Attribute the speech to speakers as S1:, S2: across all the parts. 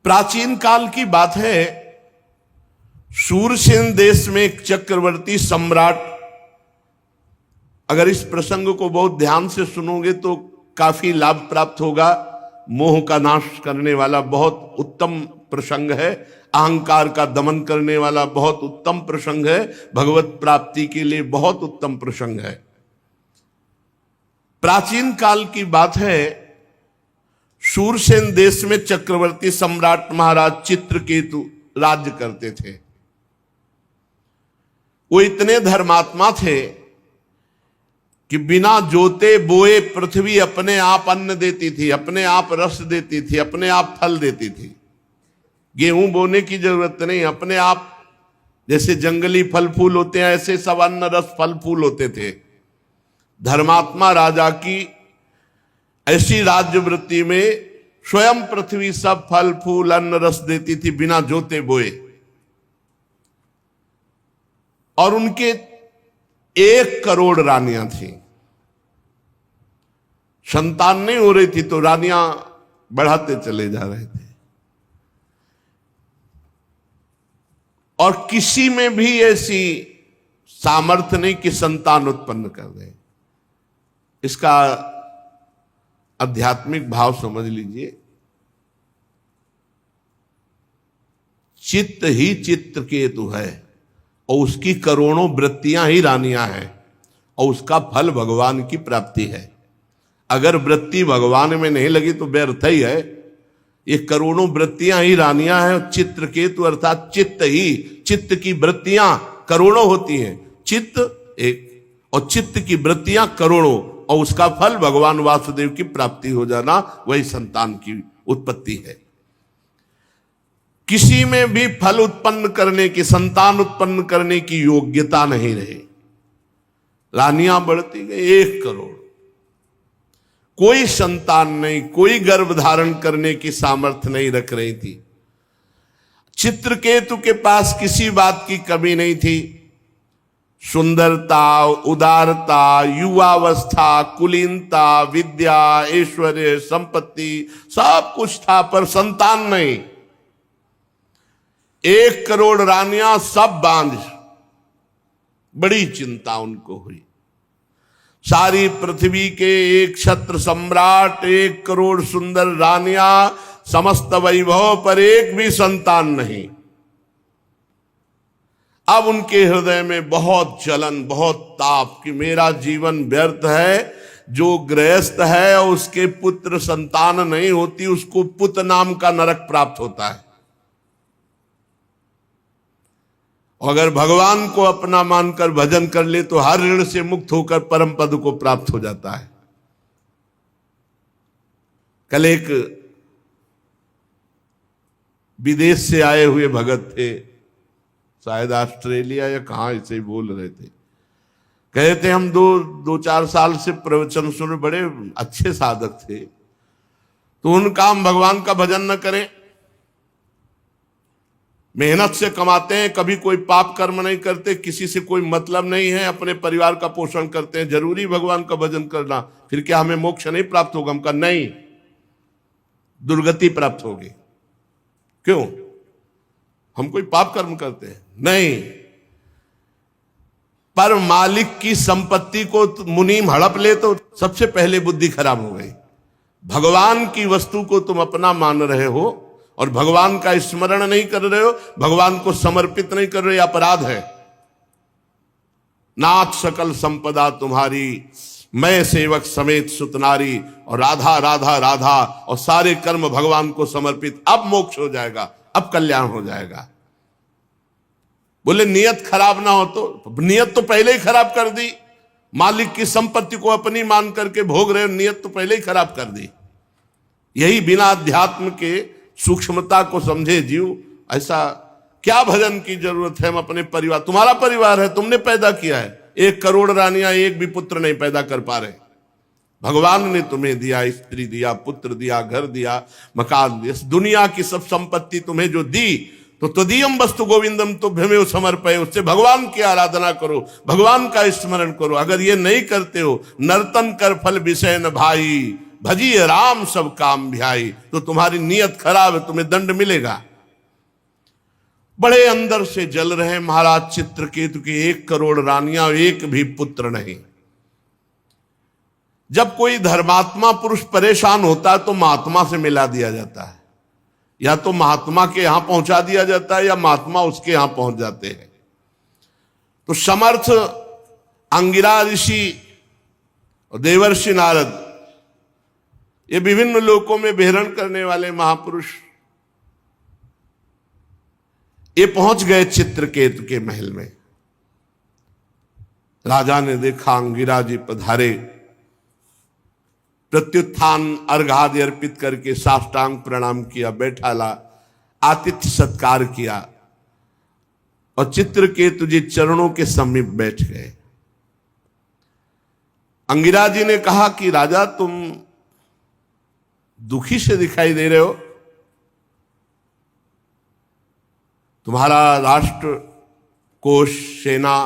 S1: प्राचीन काल की बात है, शूरसेन देश में एक चक्रवर्ती सम्राट, अगर इस प्रसंग को बहुत ध्यान से सुनोगे तो काफी लाभ प्राप्त होगा। मोह का नाश करने वाला बहुत उत्तम प्रसंग है, अहंकार का दमन करने वाला बहुत उत्तम प्रसंग है, भगवत प्राप्ति के लिए बहुत उत्तम प्रसंग है। प्राचीन काल की बात है, शूरसेन देश में चक्रवर्ती सम्राट महाराज चित्रकेतु राज्य करते थे। वो इतने धर्मात्मा थे कि बिना जोते बोए पृथ्वी अपने आप अन्न देती थी, अपने आप रस देती थी, अपने आप फल देती थी। गेहूं बोने की जरूरत नहीं, अपने आप जैसे जंगली फल फूल होते हैं ऐसे सब अन्न रस फल फूल होते थे। धर्मात्मा राजा की ऐसी राज्य वृत्ति में स्वयं पृथ्वी सब फल फूल अन्न रस देती थी बिना जोते बोए। और उनके 1 करोड़ रानियां थी। संतान नहीं हो रही थी तो रानियां बढ़ाते चले जा रहे थे, और किसी में भी ऐसी सामर्थ्य नहीं कि संतान उत्पन्न कर दे। इसका आध्यात्मिक भाव समझ लीजिए। चित्त ही चित्रकेतु है और उसकी करोड़ों वृत्तियां ही रानियां हैं, और उसका फल भगवान की प्राप्ति है। अगर वृत्ति भगवान में नहीं लगी तो व्यर्थ ही है। ये करोड़ों वृत्तियां ही रानियां हैं। चित्रकेतु अर्थात चित्त ही, चित्त की वृत्तियां करोड़ों होती हैं, चित्त एक और चित्त की वृत्तियां करोड़ों, और उसका फल भगवान वासुदेव की प्राप्ति हो जाना, वही संतान की उत्पत्ति है। किसी में भी फल उत्पन्न करने की, संतान उत्पन्न करने की योग्यता नहीं रही। रानियां बढ़ती गई 1 करोड़, कोई संतान नहीं, कोई गर्भ धारण करने की सामर्थ्य नहीं रख रही थी। चित्रकेतु के पास किसी बात की कमी नहीं थी। सुंदरता, उदारता, युवावस्था, कुलीनता, विद्या, ऐश्वर्य, संपत्ति सब कुछ था, पर संतान नहीं। 1 करोड़ रानियां सब बांझ। बड़ी चिंता उनको हुई। सारी पृथ्वी के एक क्षत्र सम्राट, 1 करोड़ सुंदर रानियां, समस्त वैभव, पर एक भी संतान नहीं। अब उनके हृदय में बहुत जलन, बहुत ताप कि मेरा जीवन व्यर्थ है। जो गृहस्थ है और उसके पुत्र संतान नहीं होती, उसको पुत नाम का नरक प्राप्त होता है। अगर भगवान को अपना मानकर भजन कर ले तो हर ऋण से मुक्त होकर परम पद को प्राप्त हो जाता है। कल एक विदेश से आए हुए भगत थे, शायद ऑस्ट्रेलिया या कहां, इसे ही बोल रहे थे। कहे थे हम 2-4 साल से प्रवचन सुन, बड़े अच्छे साधक थे, तो उनका हम भगवान का भजन न करें। मेहनत से कमाते हैं, कभी कोई पाप कर्म नहीं करते, किसी से कोई मतलब नहीं है, अपने परिवार का पोषण करते हैं, जरूरी भगवान का भजन करना, फिर क्या हमें मोक्ष नहीं प्राप्त होगा? हम कहा नहीं, दुर्गति प्राप्त होगी। क्यों? हम कोई पाप कर्म करते हैं? नहीं। पर मालिक की संपत्ति को मुनीम हड़प ले तो सबसे पहले बुद्धि खराब हो गई। भगवान की वस्तु को तुम अपना मान रहे हो और भगवान का स्मरण नहीं कर रहे हो, भगवान को समर्पित नहीं कर रहे, अपराध है। नाथ सकल संपदा तुम्हारी, मैं सेवक समेत सुतनारी, और राधा राधा राधा, और सारे कर्म भगवान को समर्पित। अब मोक्ष हो जाएगा, अब कल्याण हो जाएगा। बोले नियत खराब ना हो तो? नियत तो पहले ही खराब कर दी। मालिक की संपत्ति को अपनी मान करके भोग रहे हो, नियत तो पहले ही खराब कर दी। यही बिना अध्यात्म के सूक्ष्मता को समझे जीव, ऐसा क्या भजन की जरूरत है? हम अपने परिवार, तुम्हारा परिवार है, तुमने पैदा किया है। 1 करोड़ रानियां एक भी पुत्र नहीं पैदा कर पा रहे। भगवान ने तुम्हें दिया, स्त्री दिया, पुत्र दिया, घर दिया, मकान दिया, दुनिया की सब संपत्ति तुम्हें जो दी, तो तदीयम वस्तु गोविंदम तुभ्यमेव समर्पये, उससे भगवान की आराधना करो, भगवान का स्मरण करो। अगर ये नहीं करते हो, नर्तन कर फल विषय न भाई, भजिए राम सब काम भियाई। तो तुम्हारी नीयत खराब है, तुम्हें दंड मिलेगा। बड़े अंदर से जल रहे महाराज चित्रकेतु की 1 करोड़ रानियां, एक भी पुत्र नहीं। जब कोई धर्मात्मा पुरुष परेशान होता है तो महात्मा से मिला दिया जाता है, या तो महात्मा के यहां पहुंचा दिया जाता है या महात्मा उसके यहां पहुंच जाते हैं। तो समर्थ अंगिरा ऋषि और देवर्षि नारद, ये विभिन्न लोकों में विहरण करने वाले महापुरुष, ये पहुंच गए चित्रकेतु के महल में। राजा ने देखा अंगिरा जी पधारे, प्रत्युत्थान अर्घादि अर्पित करके साष्टांग प्रणाम किया, बैठा ला, आतिथ्य सत्कार किया और चित्रकेतु जी चरणों के समीप बैठ गए। अंगिरा जी ने कहा कि राजा तुम दुखी से दिखाई दे रहे हो, तुम्हारा राष्ट्र, कोष, सेना,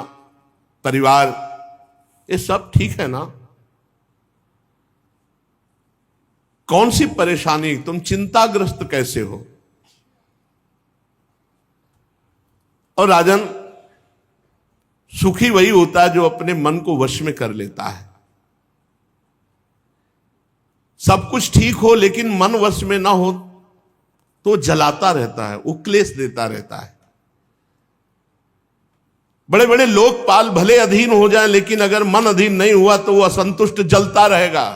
S1: परिवार ये सब ठीक है ना? कौन सी परेशानी, तुम चिंताग्रस्त कैसे हो? और राजन, सुखी वही होता है जो अपने मन को वश में कर लेता है। सब कुछ ठीक हो लेकिन मन वश में ना हो तो जलाता रहता है, उक्लेश देता रहता है। बड़े बड़े लोकपाल भले अधीन हो जाएं, लेकिन अगर मन अधीन नहीं हुआ तो वो असंतुष्ट जलता रहेगा।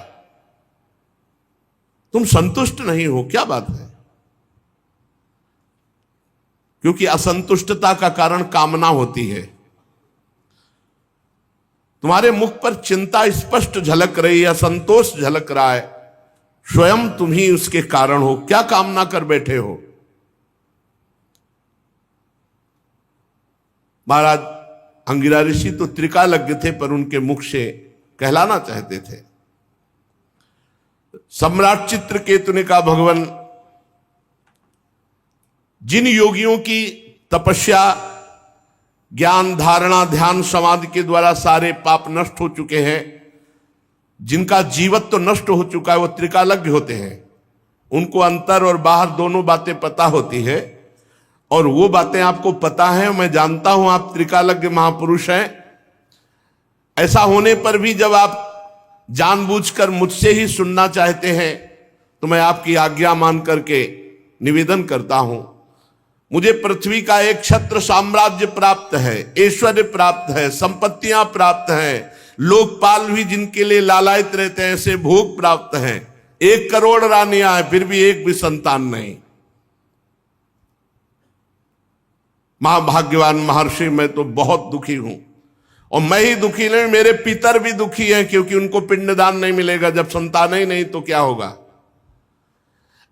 S1: तुम संतुष्ट नहीं हो, क्या बात है? क्योंकि असंतुष्टता का कारण कामना होती है। तुम्हारे मुख पर चिंता स्पष्ट झलक रही है, असंतोष झलक रहा है, स्वयं तुम ही उसके कारण हो। क्या कामना कर बैठे हो? महाराज अंगिरा ऋषि तो त्रिकालज्ञ थे, पर उनके मुख से कहलाना चाहते थे। सम्राट चित्रकेतु ने कहा, भगवान, जिन योगियों की तपस्या, ज्ञान, धारणा, ध्यान, समाधि के द्वारा सारे पाप नष्ट हो चुके हैं, जिनका जीवत्व तो नष्ट हो चुका है, वो त्रिकालज्ञ होते हैं। उनको अंतर और बाहर दोनों बातें पता होती है, और वो बातें आपको पता है। मैं जानता हूं आप त्रिकालज्ञ महापुरुष हैं। ऐसा होने पर भी जब आप जानबूझकर मुझसे ही सुनना चाहते हैं तो मैं आपकी आज्ञा मान करके निवेदन करता हूं। मुझे पृथ्वी का एक छत्र साम्राज्य प्राप्त है, ऐश्वर्य प्राप्त है, संपत्तियां प्राप्त हैं, लोकपाल भी जिनके लिए लालायित रहते हैं ऐसे भोग प्राप्त हैं। 1 करोड़ रानियां हैं, फिर भी एक भी संतान नहीं। महाभाग्यवान महर्षि, मैं तो बहुत दुखी हूं। और मैं ही दुखी नहीं, मेरे पितर भी दुखी हैं, क्योंकि उनको पिंडदान नहीं मिलेगा। जब संतान ही नहीं तो क्या होगा?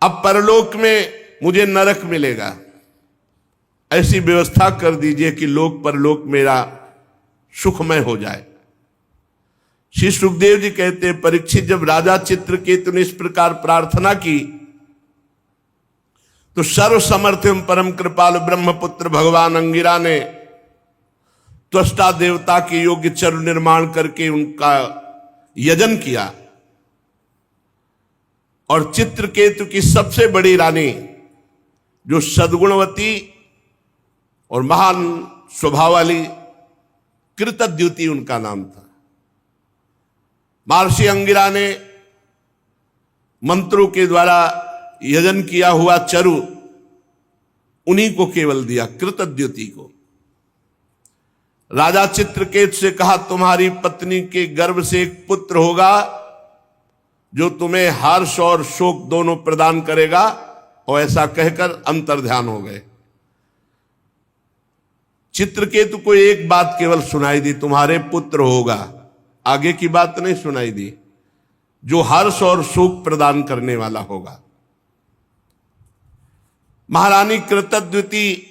S1: अब परलोक में मुझे नरक मिलेगा। ऐसी व्यवस्था कर दीजिए कि लोक परलोक मेरा सुखमय हो जाए। श्री सुखदेव जी कहते हैं, परीक्षित, जब राजा चित्रकेतु ने इस प्रकार प्रार्थना की तो सर्व समर्थ एवं परम कृपालु ब्रह्मपुत्र भगवान अंगिरा ने त्वष्टा देवता के योग्य चरु निर्माण करके उनका यजन किया। और चित्रकेतु की सबसे बड़ी रानी, जो सद्गुणवती और महान स्वभाव वाली, कृतद्युति उनका नाम था। महर्षि अंगिरा ने मंत्रों के द्वारा यजन किया हुआ चरु उन्हीं को केवल दिया, कृतद्युति को। राजा चित्रकेतु से कहा, तुम्हारी पत्नी के गर्भ से एक पुत्र होगा जो तुम्हें हर्ष और शोक दोनों प्रदान करेगा। और ऐसा कहकर अंतर्ध्यान हो गए। चित्रकेतु को एक बात केवल सुनाई दी, तुम्हारे पुत्र होगा। आगे की बात नहीं सुनाई दी, जो हर्ष और सुख प्रदान करने वाला होगा। महारानी कृतद्युति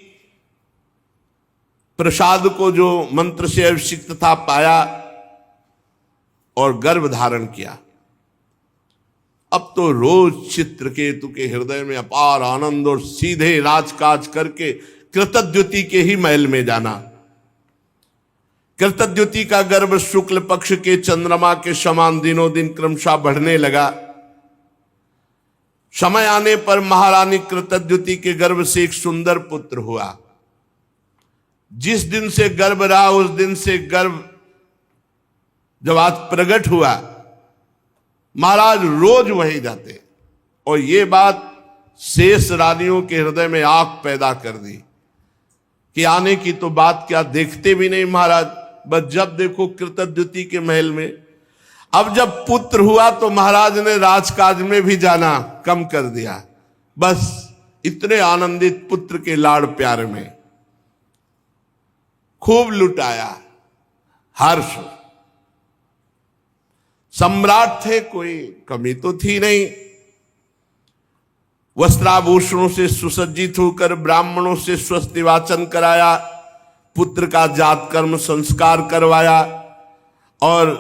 S1: प्रसाद को जो मंत्र से अभिषिक्त था पाया और गर्भ धारण किया। अब तो रोज चित्रकेतु के हृदय में अपार आनंद और सीधे राजकाज करके कृतद्युति के ही महल में जाना। कृतद्युति का गर्भ शुक्ल पक्ष के चंद्रमा के समान दिनों दिन क्रमशः बढ़ने लगा। समय आने पर महारानी कृतद्युति के गर्भ से एक सुंदर पुत्र हुआ। जिस दिन से गर्भ रहा उस दिन से गर्भ जब आज प्रकट हुआ, महाराज रोज वहीं जाते और ये बात शेष रानियों के हृदय में आग पैदा कर दी कि आने की तो बात क्या, देखते भी नहीं महाराज, बस जब देखो कृतद्युति के महल में। अब जब पुत्र हुआ तो महाराज ने राजकाज में भी जाना कम कर दिया, बस इतने आनंदित पुत्र के लाड़ प्यार में खूब लुटाया हर्ष। सम्राट थे, कोई कमी तो थी नहीं। वस्त्राभूषणों से सुसज्जित होकर ब्राह्मणों से स्वस्ति वाचन कराया, पुत्र का जात कर्म संस्कार करवाया और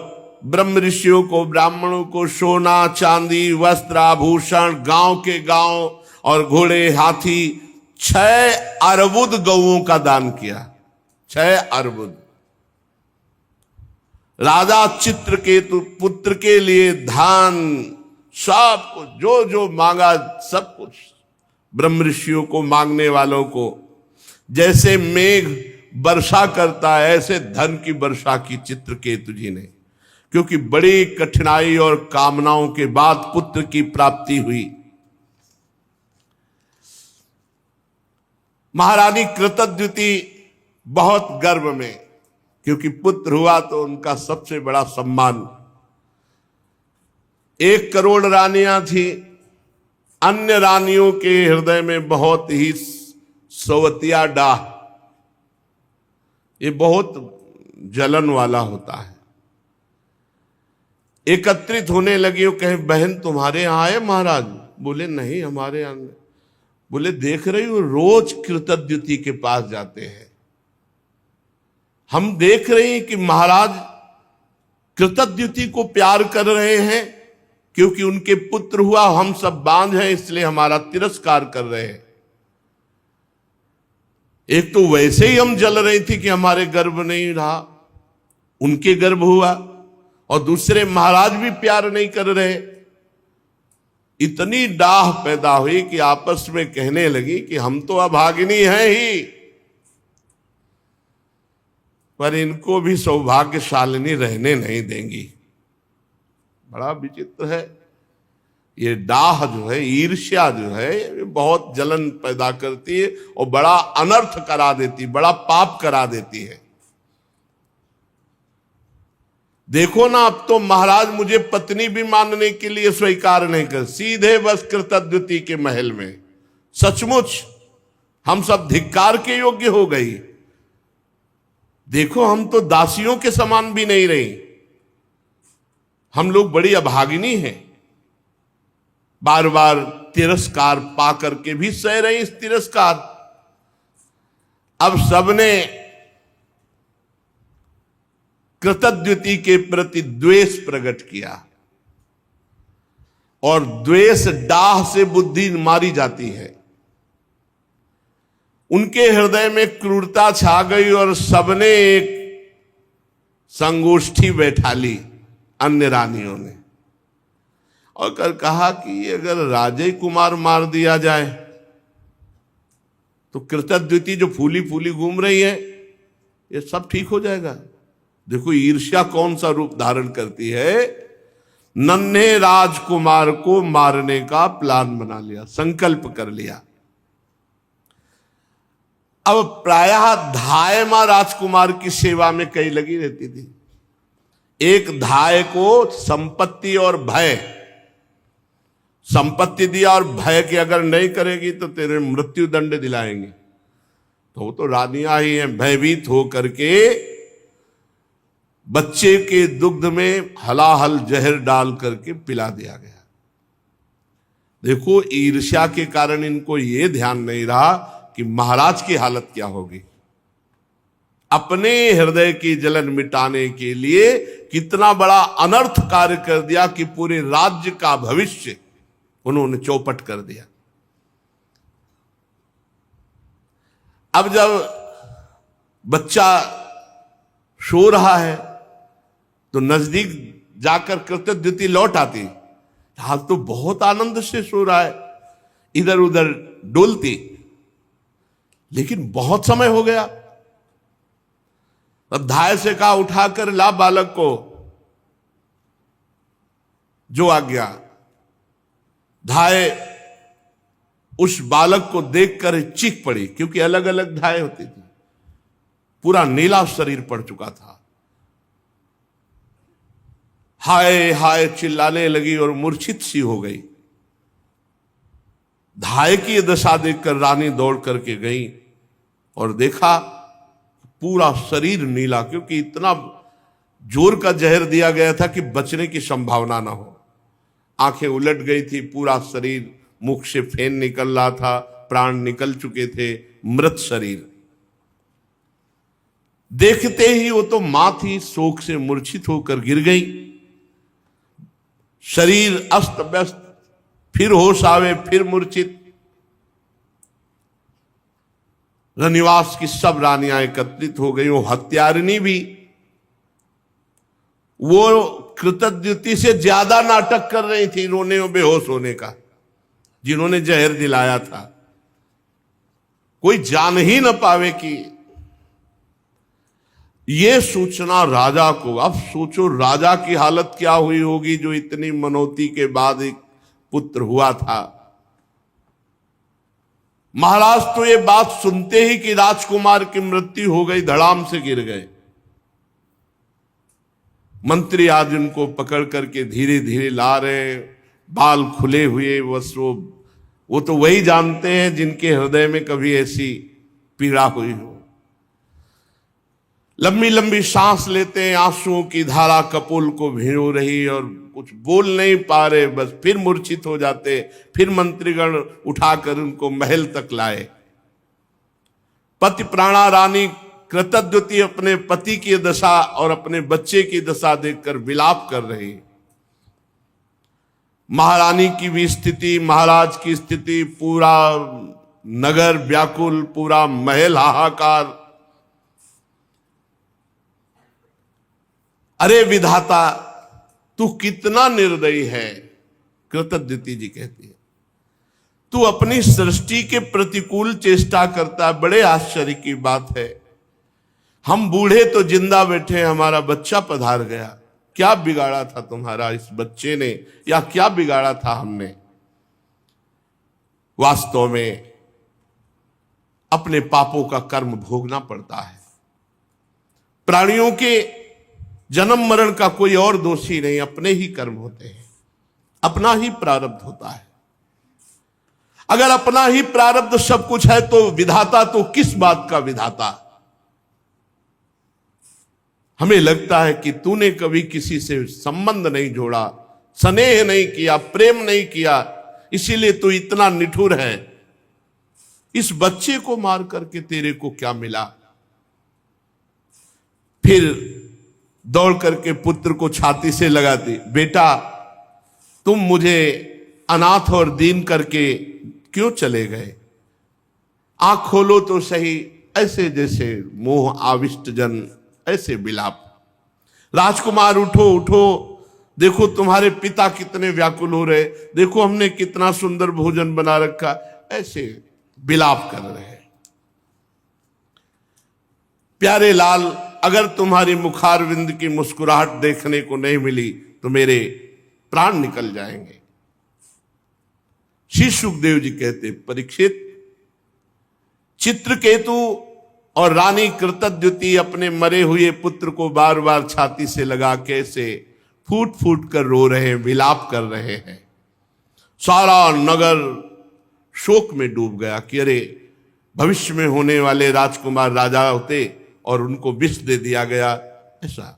S1: ब्रह्म ऋषियों को ब्राह्मणों को सोना चांदी वस्त्र आभूषण गांव के गांव और घोड़े हाथी 6 अर्बुद गौओं का दान किया। 6 अर्बुद। राजा चित्रकेतु पुत्र के लिए धान सब कुछ जो जो मांगा सब कुछ, ब्रह्म ऋषियों को मांगने वालों को जैसे मेघ वर्षा करता है ऐसे धन की वर्षा की चित्रकेतु जी ने, क्योंकि बड़ी कठिनाई और कामनाओं के बाद पुत्र की प्राप्ति हुई। महारानी कृतद्युति बहुत गर्व में, क्योंकि पुत्र हुआ तो उनका सबसे बड़ा सम्मान। 1 करोड़ रानियां थी, अन्य रानियों के हृदय में बहुत ही सवतिया डाह, ये बहुत जलन वाला होता है। एकत्रित होने लगी वो, कहे बहन तुम्हारे यहां आए महाराज? बोले नहीं हमारे यहां। बोले देख रही हो रोज कृतद्युति के पास जाते हैं, हम देख रहे हैं कि महाराज कृतद्युति को प्यार कर रहे हैं क्योंकि उनके पुत्र हुआ, हम सब बांझ हैं इसलिए हमारा तिरस्कार कर रहे हैं। एक तो वैसे ही हम जल रही थी कि हमारे गर्भ नहीं रहा, उनके गर्भ हुआ, और दूसरे महाराज भी प्यार नहीं कर रहे। इतनी डाह पैदा हुई कि आपस में कहने लगी कि हम तो अभागिनी हैं ही, पर इनको भी सौभाग्यशालिनी रहने नहीं देंगी। बड़ा विचित्र है ये डाह जो है, ईर्ष्या जो है, ये बहुत जलन पैदा करती है और बड़ा अनर्थ करा देती, बड़ा पाप करा देती है। देखो ना, अब तो महाराज मुझे पत्नी भी मानने के लिए स्वीकार नहीं कर, सीधे बस कृतद्युति के महल में। सचमुच हम सब धिक्कार के योग्य हो गई। देखो हम तो दासियों के समान भी नहीं रही, हम लोग बड़ी अभागिनी हैं। बार बार तिरस्कार पा करके भी सह रही इस तिरस्कार। अब सबने कृतद्युति के प्रति द्वेष प्रकट किया, और द्वेष डाह से बुद्धि मारी जाती है। उनके हृदय में क्रूरता छा गई और सबने एक संगोष्ठी बैठा ली अन्य रानियों ने, और कर कहा कि अगर राजे कुमार मार दिया जाए तो कृतद्युति जो फूली फूली घूम रही है ये सब ठीक हो जाएगा। देखो ईर्ष्या कौन सा रूप धारण करती है। नन्हे राजकुमार को मारने का प्लान बना लिया, संकल्प कर लिया। अब प्रायः धायमा राजकुमार की सेवा में कई लगी रहती थी। एक धाय को संपत्ति और भय, संपत्ति दिया और भय कि अगर नहीं करेगी तो तेरे मृत्यु दंड दिलाएंगे। तो वो तो रानियां ही हैं, भयभीत हो करके बच्चे के दुग्ध में हलाहल जहर डाल करके पिला दिया गया। देखो ईर्ष्या के कारण इनको ये ध्यान नहीं रहा कि महाराज की हालत क्या होगी। अपने हृदय की जलन मिटाने के लिए कितना बड़ा अनर्थ कार्य कर दिया कि पूरे राज्य का भविष्य उन्होंने चौपट कर दिया। अब जब बच्चा सो रहा है तो नजदीक जाकर कृतद्युति लौट आती, हाल तो बहुत आनंद से सो रहा है, इधर उधर डोलती, लेकिन बहुत समय हो गया। अब धाय से कहा उठाकर ला बालक को, जो आ गया। धाय उस बालक को देखकर चीख पड़ी, क्योंकि अलग अलग धाय होती थी। पूरा नीला शरीर पड़ चुका था। हाय हाय चिल्लाने लगी और मूर्छित सी हो गई। धाय की यह दशा देखकर रानी दौड़ करके गई और देखा पूरा शरीर नीला, क्योंकि इतना जोर का जहर दिया गया था कि बचने की संभावना ना हो। आंखें उलट गई थी, पूरा शरीर, मुख से फेन निकल रहा था, प्राण निकल चुके थे, मृत शरीर। देखते ही वो तो मां थी, शोक से मूर्छित होकर गिर गई। शरीर अस्त व्यस्त, फिर होश आवे, फिर मूर्छित। रनिवास की सब रानियां एकत्रित हो गई। वो हत्यारिनी भी, वो कृतद्युति से ज्यादा नाटक कर रही थी रोने और बेहोश होने का, जिन्होंने जहर दिलाया था। कोई जान ही न पावे कि ये सूचना राजा को। अब सोचो राजा की हालत क्या हुई होगी, जो इतनी मनौती के बाद एक पुत्र हुआ था। महाराज तो ये बात सुनते ही कि राजकुमार की मृत्यु हो गई, धड़ाम से गिर गए। मंत्री आज उनको पकड़ करके धीरे धीरे ला रहे, बाल खुले हुए, वो तो वही जानते हैं जिनके हृदय में कभी ऐसी पीड़ा हुई हो। लंबी लंबी सांस लेते हैं, आंसुओं की धारा कपोल को भिगो रही और कुछ बोल नहीं पा रहे, बस फिर मूर्छित हो जाते। फिर मंत्रीगण उठाकर उनको महल तक लाए। पति प्राणा रानी कृतद्युति अपने पति की दशा और अपने बच्चे की दशा देखकर विलाप कर रही। महारानी की भी स्थिति, महाराज की स्थिति, पूरा नगर व्याकुल, पूरा महल हाहाकार। अरे विधाता, तू कितना निर्दयी है, कृतद्युति जी कहती है। तू अपनी सृष्टि के प्रतिकूल चेष्टा करता है। बड़े आश्चर्य की बात है, हम बूढ़े तो जिंदा बैठे, हमारा बच्चा पधार गया। क्या बिगाड़ा था तुम्हारा इस बच्चे ने, या क्या बिगाड़ा था हमने? वास्तव में अपने पापों का कर्म भोगना पड़ता है। प्राणियों के जन्म मरण का कोई और दोषी नहीं, अपने ही कर्म होते हैं, अपना ही प्रारब्ध होता है। अगर अपना ही प्रारब्ध सब कुछ है तो विधाता तो किस बात का विधाता? हमें लगता है कि तूने कभी किसी से संबंध नहीं जोड़ा, स्नेह नहीं किया, प्रेम नहीं किया, इसीलिए तू इतना निठुर है। इस बच्चे को मार करके तेरे को क्या मिला? फिर दौड़ करके पुत्र को छाती से लगाती, बेटा तुम मुझे अनाथ और दीन करके क्यों चले गए? आंख खोलो तो सही, ऐसे जैसे मोह आविष्ट जन, ऐसे विलाप। राजकुमार उठो उठो, देखो तुम्हारे पिता कितने व्याकुल हो रहे, देखो हमने कितना सुंदर भोजन बना रखा, ऐसे विलाप कर रहे हैं। प्यारे लाल, अगर तुम्हारी मुखारविंद की मुस्कुराहट देखने को नहीं मिली तो मेरे प्राण निकल जाएंगे। श्री सुखदेव जी कहते, परीक्षित, चित्रकेतु और रानी कृतद्युति अपने मरे हुए पुत्र को बार बार छाती से लगा के ऐसे फूट फूट कर रो रहे हैं, विलाप कर रहे हैं। सारा नगर शोक में डूब गया कि अरे भविष्य में होने वाले राजकुमार राजा होते और उनको विष दे दिया गया, ऐसा।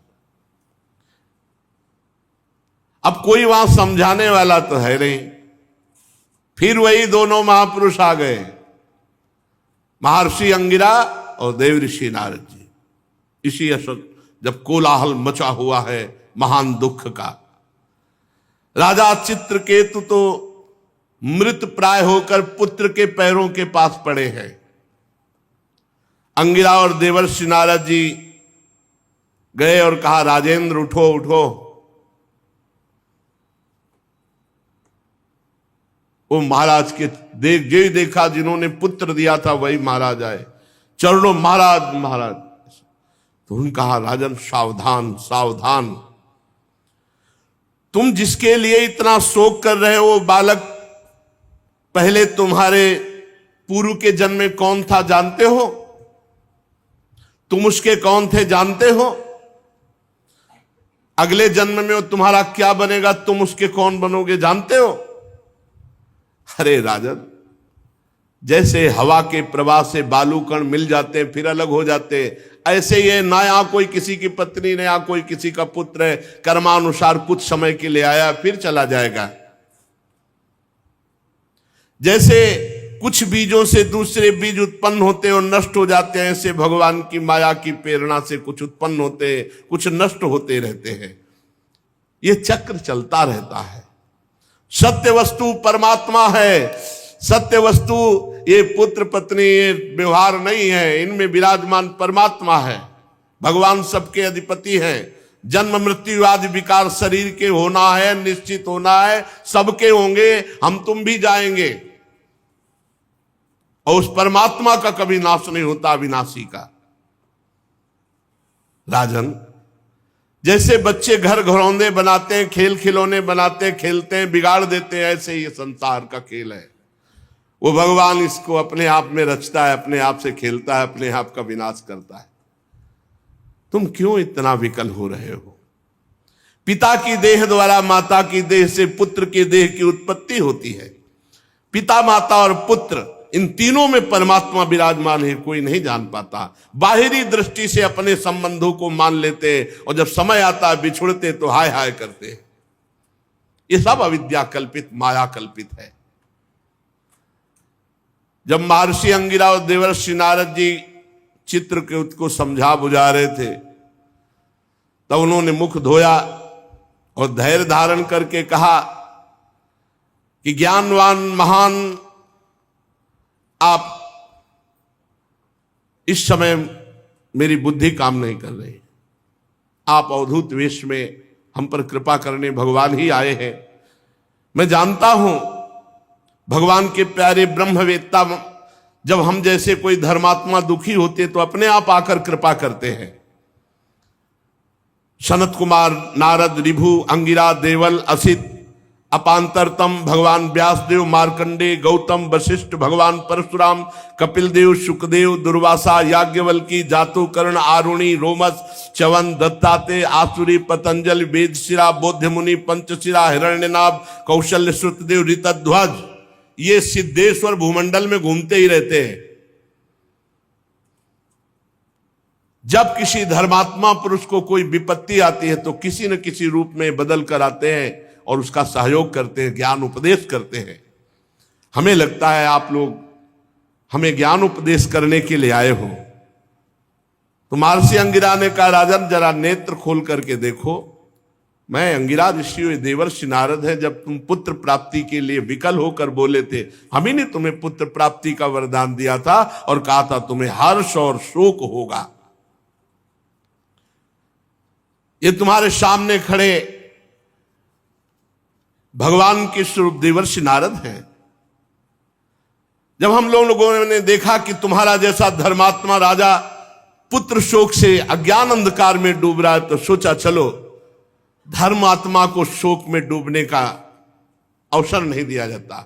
S1: अब कोई वहां समझाने वाला तो है नहीं। फिर वही दोनों महापुरुष आ गए, महर्षि अंगिरा और देव ऋषि नारद जी। इसी असत जब कोलाहल मचा हुआ है महान दुख का, राजा चित्रकेतु तो मृत प्राय होकर पुत्र के पैरों के पास पड़े हैं। अंगिरा और देवर्षि नारद जी गए और कहा, राजेंद्र उठो उठो। वो महाराज के जो देखा जिन्होंने पुत्र दिया था वही महाराज आए, चरणों महाराज महाराज। तो उन्होंने कहा राजन सावधान सावधान, तुम जिसके लिए इतना शोक कर रहे हो बालक पहले तुम्हारे पूर्व के जन्म में कौन था जानते हो? तुम उसके कौन थे जानते हो? अगले जन्म में वो तुम्हारा क्या बनेगा, तुम उसके कौन बनोगे जानते हो? अरे राजन, जैसे हवा के प्रवाह से बालू कण मिल जाते हैं फिर अलग हो जाते हैं, ऐसे ये ना यहाँ कोई किसी की पत्नी ने, यहाँ कोई किसी का पुत्र है, कर्मानुसार कुछ समय के लिए आया फिर चला जाएगा। जैसे कुछ बीजों से दूसरे बीज उत्पन्न होते और नष्ट हो जाते हैं, ऐसे भगवान की माया की प्रेरणा से कुछ उत्पन्न होते कुछ नष्ट होते रहते हैं। ये चक्र चलता रहता है। सत्य वस्तु परमात्मा है। सत्य वस्तु ये पुत्र पत्नी ये व्यवहार नहीं है, इनमें विराजमान परमात्मा है। भगवान सबके अधिपति हैं। जन्म मृत्यु आदि विकार शरीर के होना है, निश्चित होना है, सबके होंगे, हम तुम भी जाएंगे। और उस परमात्मा का कभी नाश नहीं होता, अविनाशी का। राजन, जैसे बच्चे घर घरौंदे बनाते हैं, खेल खिलौने बनाते हैं, खेलते हैं, बिगाड़ देते हैं, ऐसे ये संसार का खेल है। वो भगवान इसको अपने आप में रचता है, अपने आप से खेलता है, अपने आप का विनाश करता है। तुम क्यों इतना विकल हो रहे हो? पिता की देह द्वारा माता की देह से पुत्र की देह की उत्पत्ति होती है। पिता माता और पुत्र इन तीनों में परमात्मा विराजमान है, कोई नहीं जान पाता। बाहरी दृष्टि से अपने संबंधों को मान लेते हैं और जब समय आता है बिछुड़ते तो हाय हाय करते हैं। ये सब अविद्या कल्पित, माया कल्पित है। जब महर्षि अंगिरा और देवर्षि नारद जी चित्रकूट को समझा बुझा रहे थे तब उन्होंने मुख धोया और धैर्य धारण करके कहा कि ज्ञानवान महान आप, इस समय मेरी बुद्धि काम नहीं कर रही। आप अवधूत वेश में हम पर कृपा करने भगवान ही आए हैं। मैं जानता हूं भगवान के प्यारे ब्रह्मवेत्ता, जब हम जैसे कोई धर्मात्मा दुखी होते तो अपने आप आकर कृपा करते हैं। सनत कुमार, नारद, ऋभु, अंगिरा, देवल, असित, अपांतरतम, भगवान व्यासदेव, मार्कंडे, गौतम, वशिष्ठ, भगवान परशुराम, कपिल देव, सुखदेव, दुर्वासा, याज्ञवल्की, जातुकर्ण, आरुणि, रोमस, च्यवन, दत्तात्रेय, आसुरी, पतंजलि, वेदशिरा, बौद्ध मुनि, पंचशिरा, हिरण्यनाभ, कौशल्य, श्रुतदेव, ऋतध्वज, ये सिद्धेश्वर भूमंडल में घूमते ही रहते हैं। जब किसी धर्मात्मा पुरुष को कोई विपत्ति आती है तो किसी न किसी रूप में बदल कर आते हैं और उसका सहयोग करते हैं, ज्ञान उपदेश करते हैं। हमें लगता है आप लोग हमें ज्ञान उपदेश करने के लिए आए हो। तो महर्षि अंगिरा ने कहा राजन जरा नेत्र खोल करके देखो, मैं अंगिरा ऋषि देवर्षि नारद है। जब तुम पुत्र प्राप्ति के लिए विकल होकर बोले थे, हम ही ने तुम्हें पुत्र प्राप्ति का वरदान दिया था और कहा था तुम्हें हर्ष और शोक होगा। ये तुम्हारे सामने खड़े भगवान के स्वरूप देवर्षि नारद हैं। जब हम लोगों ने देखा कि तुम्हारा जैसा धर्मात्मा राजा पुत्र शोक से अज्ञान अंधकार में डूब रहा है तो सोचा चलो धर्मात्मा को शोक में डूबने का अवसर नहीं दिया जाता।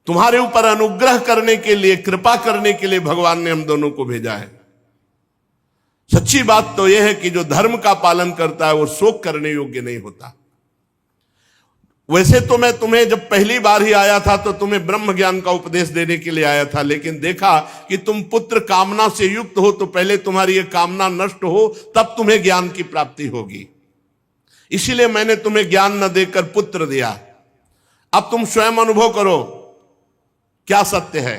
S1: तुम्हारे ऊपर अनुग्रह करने के लिए, कृपा करने के लिए भगवान ने हम दोनों को भेजा है। सच्ची बात तो यह है कि जो धर्म का पालन करता है वो शोक करने योग्य नहीं होता। वैसे तो मैं तुम्हें जब पहली बार ही आया था तो तुम्हें ब्रह्म ज्ञान का उपदेश देने के लिए आया था, लेकिन देखा कि तुम पुत्र कामना से युक्त हो तो पहले तुम्हारी यह कामना नष्ट हो तब तुम्हें ज्ञान की प्राप्ति होगी। इसीलिए मैंने तुम्हें ज्ञान न देकर पुत्र दिया। अब तुम स्वयं अनुभव करो क्या सत्य है।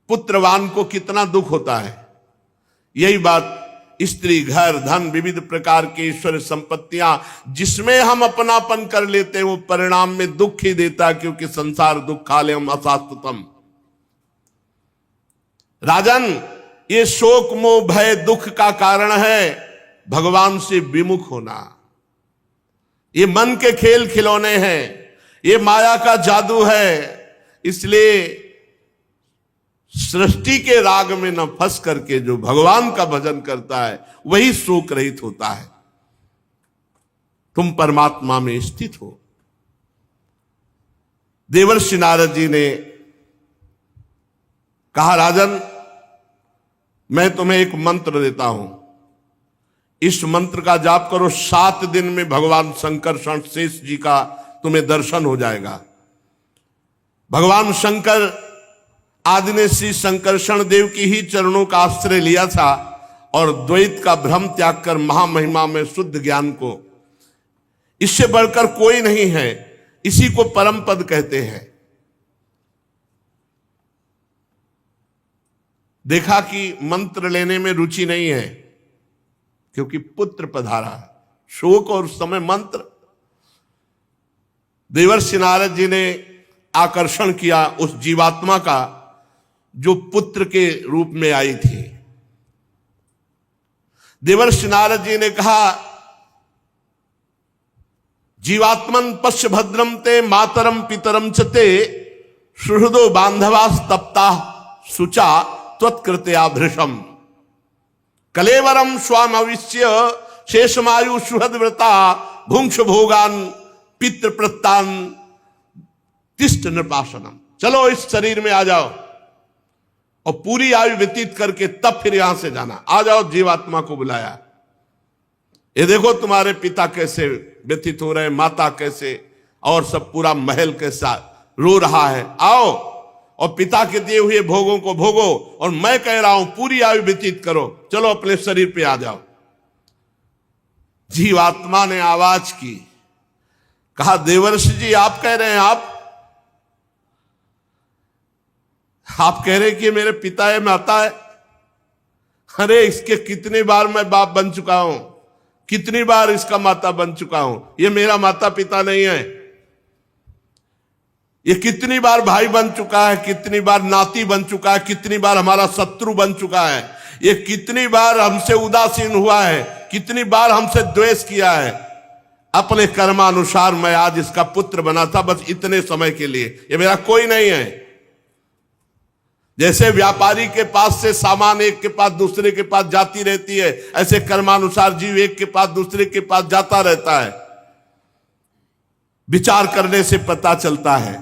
S1: पुत्रवान को कितना दुख होता है। यही बात स्त्री, घर, धन, विविध प्रकार की ईश्वर संपत्तियां जिसमें हम अपनापन कर लेते हैं वो परिणाम में दुख ही देता, क्योंकि संसार दुखालयम अशाश्वतम। राजन, ये शोक मोह भय दुख का कारण है भगवान से विमुख होना। ये मन के खेल खिलौने हैं। ये माया का जादू है। इसलिए सृष्टि के राग में न फंस करके जो भगवान का भजन करता है वही शोक रहित होता है। तुम परमात्मा में स्थित हो। देवर्षि नारद जी ने कहा, राजन मैं तुम्हें एक मंत्र देता हूं, इस मंत्र का जाप करो, 7 दिन में भगवान संकर्षण शेष जी का तुम्हें दर्शन हो जाएगा। भगवान शंकर आदि ने श्री संकर्षण देव की ही चरणों का आश्रय लिया था और द्वैत का भ्रम त्याग कर महामहिमा में शुद्ध ज्ञान को, इससे बढ़कर कोई नहीं है, इसी को परम पद कहते हैं। देखा कि मंत्र लेने में रुचि नहीं है क्योंकि पुत्र पधारा है। शोक और उस समय मंत्र। देवर्षि नारद जी ने आकर्षण किया उस जीवात्मा का जो पुत्र के रूप में आई थी। देवर्षि नारद जी ने कहा, जीवात्मन पश्य भद्रम ते मातरम पितरम चते सुहृदो बांधवास तप्ता सुचा त्वत्कृत्या भृशम कलेवरम स्वाम अविश्य शेषमायु सुहद व्रता भुंक्ष भोगान पितृ प्रत्तान तिष्ठ नृपासनम। चलो इस शरीर में आ जाओ और पूरी आयु व्यतीत करके तब फिर यहां से जाना। आ जाओ, जीवात्मा को बुलाया। ये देखो तुम्हारे पिता कैसे व्यतीत हो रहे हैं, माता कैसे, और सब पूरा महल कैसा रो रहा है। आओ और पिता के दिए हुए भोगों को भोगो, और मैं कह रहा हूं पूरी आयु व्यतीत करो। चलो अपने शरीर पे आ जाओ। जीवात्मा ने आवाज की, कहा, देवर्षि जी आप कह रहे हैं, आप कह रहे हैं कि मेरे पिता है, माता है। अरे इसके कितनी बार मैं बाप बन चुका हूं, कितनी बार इसका माता बन चुका हूं। ये मेरा माता पिता नहीं है। ये कितनी बार भाई बन चुका है, कितनी बार नाती बन चुका है, कितनी बार हमारा शत्रु बन चुका है। ये कितनी बार हमसे उदासीन हुआ है, कितनी बार हमसे द्वेष किया है। अपने कर्मानुसार मैं आज इसका पुत्र बना था, बस इतने समय के लिए। ये मेरा कोई नहीं है। जैसे व्यापारी के पास से सामान एक के पास दूसरे के पास जाती रहती है, ऐसे कर्मानुसार जीव एक के पास दूसरे के पास जाता रहता है। विचार करने से पता चलता है।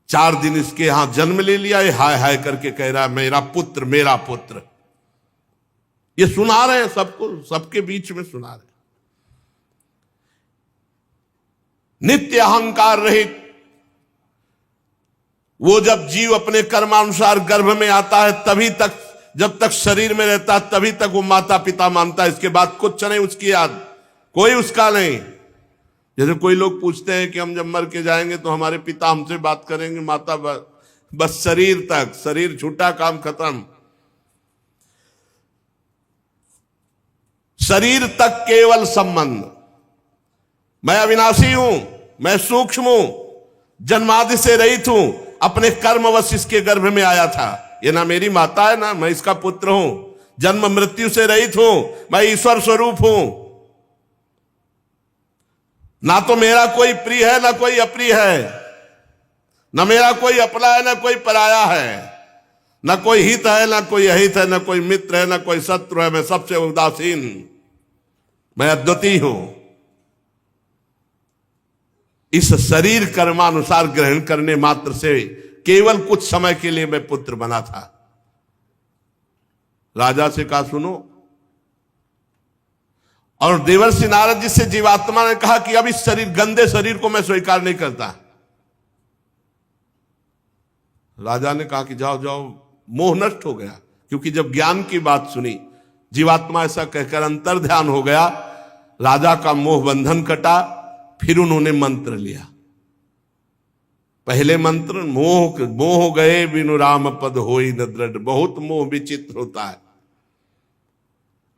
S1: 4 दिन इसके यहां जन्म ले लिया, ये हाय हाय करके कह रहा है मेरा पुत्र, मेरा पुत्र। ये सुना रहे हैं सबको, सबके बीच में सुना रहे हैं। नित्य अहंकार रहित वो जब जीव अपने कर्मानुसार गर्भ में आता है, तभी तक, जब तक शरीर में रहता है तभी तक वो माता पिता मानता है। इसके बाद कुछ नहीं उसकी याद, कोई उसका नहीं। जैसे कोई लोग पूछते हैं कि हम जब मर के जाएंगे तो हमारे पिता हमसे बात करेंगे, माता बस शरीर तक, शरीर छूटा काम खत्म। शरीर तक केवल संबंध। मैं अविनाशी हूं, मैं सूक्ष्म हूं, जन्मादि से रहित हूं, अपने कर्मवश इसके गर्भ में आया था। ये ना मेरी माता है, ना मैं इसका पुत्र हूं। जन्म मृत्यु से रहित हूं, मैं ईश्वर स्वरूप हूं। ना तो मेरा कोई प्रिय है, ना कोई अप्रिय है, ना मेरा कोई अपना है, ना कोई पराया है, ना कोई हित है, ना कोई अहित है, ना कोई मित्र है, ना कोई शत्रु है। मैं सबसे उदासीन, मैं अद्वितीय हूं। इस शरीर कर्मानुसार ग्रहण करने मात्र से केवल कुछ समय के लिए मैं पुत्र बना था। राजा से कहा, सुनो। और देवर्षि नारद जी से जीवात्मा ने कहा कि अब इस शरीर, गंदे शरीर को मैं स्वीकार नहीं करता। राजा ने कहा कि जाओ जाओ, मोह नष्ट हो गया। क्योंकि जब ज्ञान की बात सुनी, जीवात्मा ऐसा कहकर अंतर ध्यान हो गया, राजा का मोह बंधन कटा। फिर उन्होंने मंत्र लिया। पहले मंत्र, मोह गए बिनु राम पद होई न दृढ़। बहुत मोह विचित्र होता है।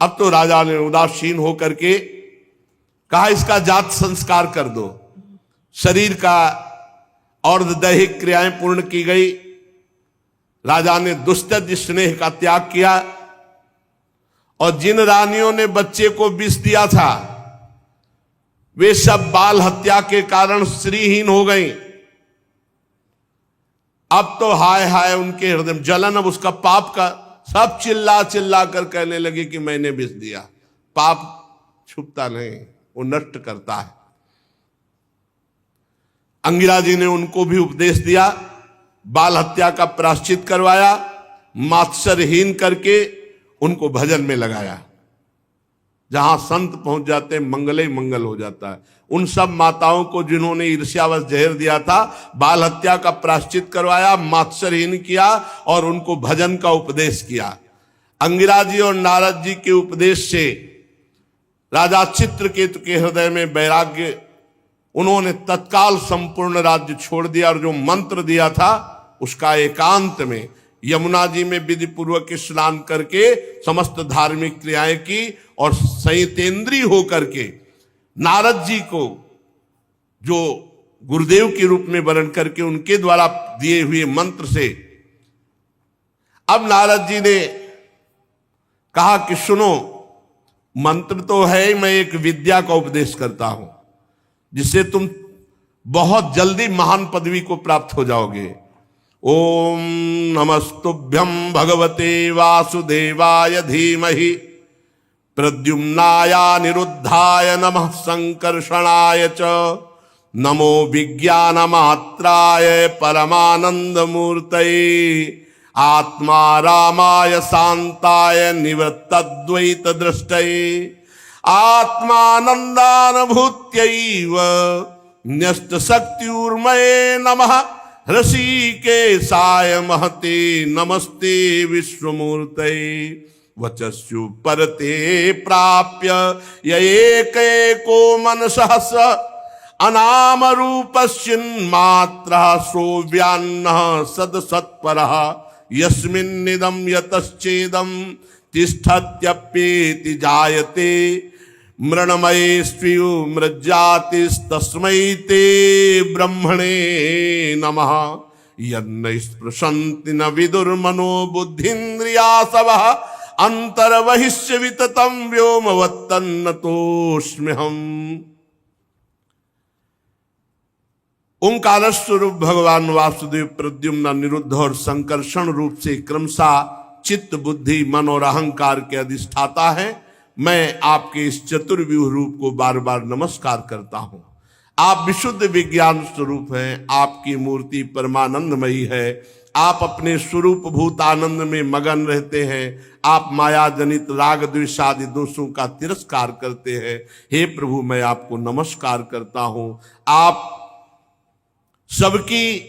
S1: अब तो राजा ने उदासीन होकर के कहा, इसका जात संस्कार कर दो। शरीर का और दैहिक क्रियाएं पूर्ण की गई। राजा ने दुस्तज स्नेह का त्याग किया। और जिन रानियों ने बच्चे को विष दिया था, वे सब बाल हत्या के कारण श्रीहीन हो गई। अब तो हाय हाय उनके हृदय में जलन, अब उसका पाप का सब चिल्ला चिल्ला कर कहने लगे कि मैंने विष दिया। पाप छुपता नहीं, वो नष्ट करता है। अंगिरा जी ने उनको भी उपदेश दिया, बाल हत्या का प्रायश्चित करवाया, मात्सरहीन करके उनको भजन में लगाया। जहां संत पहुंच जाते हैं मंगल ही मंगल हो जाता है। उन सब माताओं को जिन्होंने ईर्ष्यावश जहर दिया था, बाल हत्या का प्रायश्चित करवाया, मात्सरहीन किया और उनको भजन का उपदेश किया। अंगिरा जी और नारद जी के उपदेश से राजा चित्रकेतु के हृदय में वैराग्य, उन्होंने तत्काल संपूर्ण राज्य छोड़ दिया और जो मंत्र दिया था उसका एकांत में यमुना जी में विधि पूर्वक स्नान करके समस्त धार्मिक क्रियाएं की और संयतेंद्रीय होकर के नारद जी को जो गुरुदेव के रूप में वर्ण करके उनके द्वारा दिए हुए मंत्र से, अब नारद जी ने कहा कि सुनो, मंत्र तो है, मैं एक विद्या का उपदेश करता हूं जिससे तुम बहुत जल्दी महान पदवी को प्राप्त हो जाओगे। ओम नमस्तुभ्यं भगवते वासुदेवाय धीमहि प्रद्युम्नाय निरुद्धाय नमः संकर्षणाय च नमो विज्ञानमात्राय परमानंद मूर्तये आत्मा रामाय शांताय निवृत्तद्वैत दृष्टये आत्मानंदानुभूत्यैव न्यस्त शक्तिर्मये नमः ऋषिकेशाय महते नमस्ते विश्वमूर्तये वचस्यु परते प्राप्य यैकैको मनसः स अनाम रूपस्यन्मात्रः सोऽव्यान्नः सदसत्परः यस्मिन्निदं यतश्चेदं तिष्ठत्यप्येति जायते मृण्मये स्वीयो मृज्जातिस्तस्मै ते ब्रह्मणे नमः यन्न स्पृशन्ति न विदुर्मनो बुद्धीन्द्रियासवः अंतर्बहिश्च विततं व्योमवत्तन्नतोऽस्म्यहम्। ओंकार स्वरूप भगवान वासुदेव प्रद्युम्न निरुद्ध और संकर्षण रूप से क्रमशः चित्त बुद्धि मन और अहंकार के अधिष्ठाता है। मैं आपके इस चतुर्व्यूह रूप को बार बार नमस्कार करता हूं। आप विशुद्ध विज्ञान स्वरूप हैं, आपकी मूर्ति परमानंदमयी है, आप अपने स्वरूप भूत आनंद में मगन रहते हैं, आप माया जनित राग द्वेष आदि दोषों का तिरस्कार करते हैं। हे प्रभु, मैं आपको नमस्कार करता हूं। आप सबकी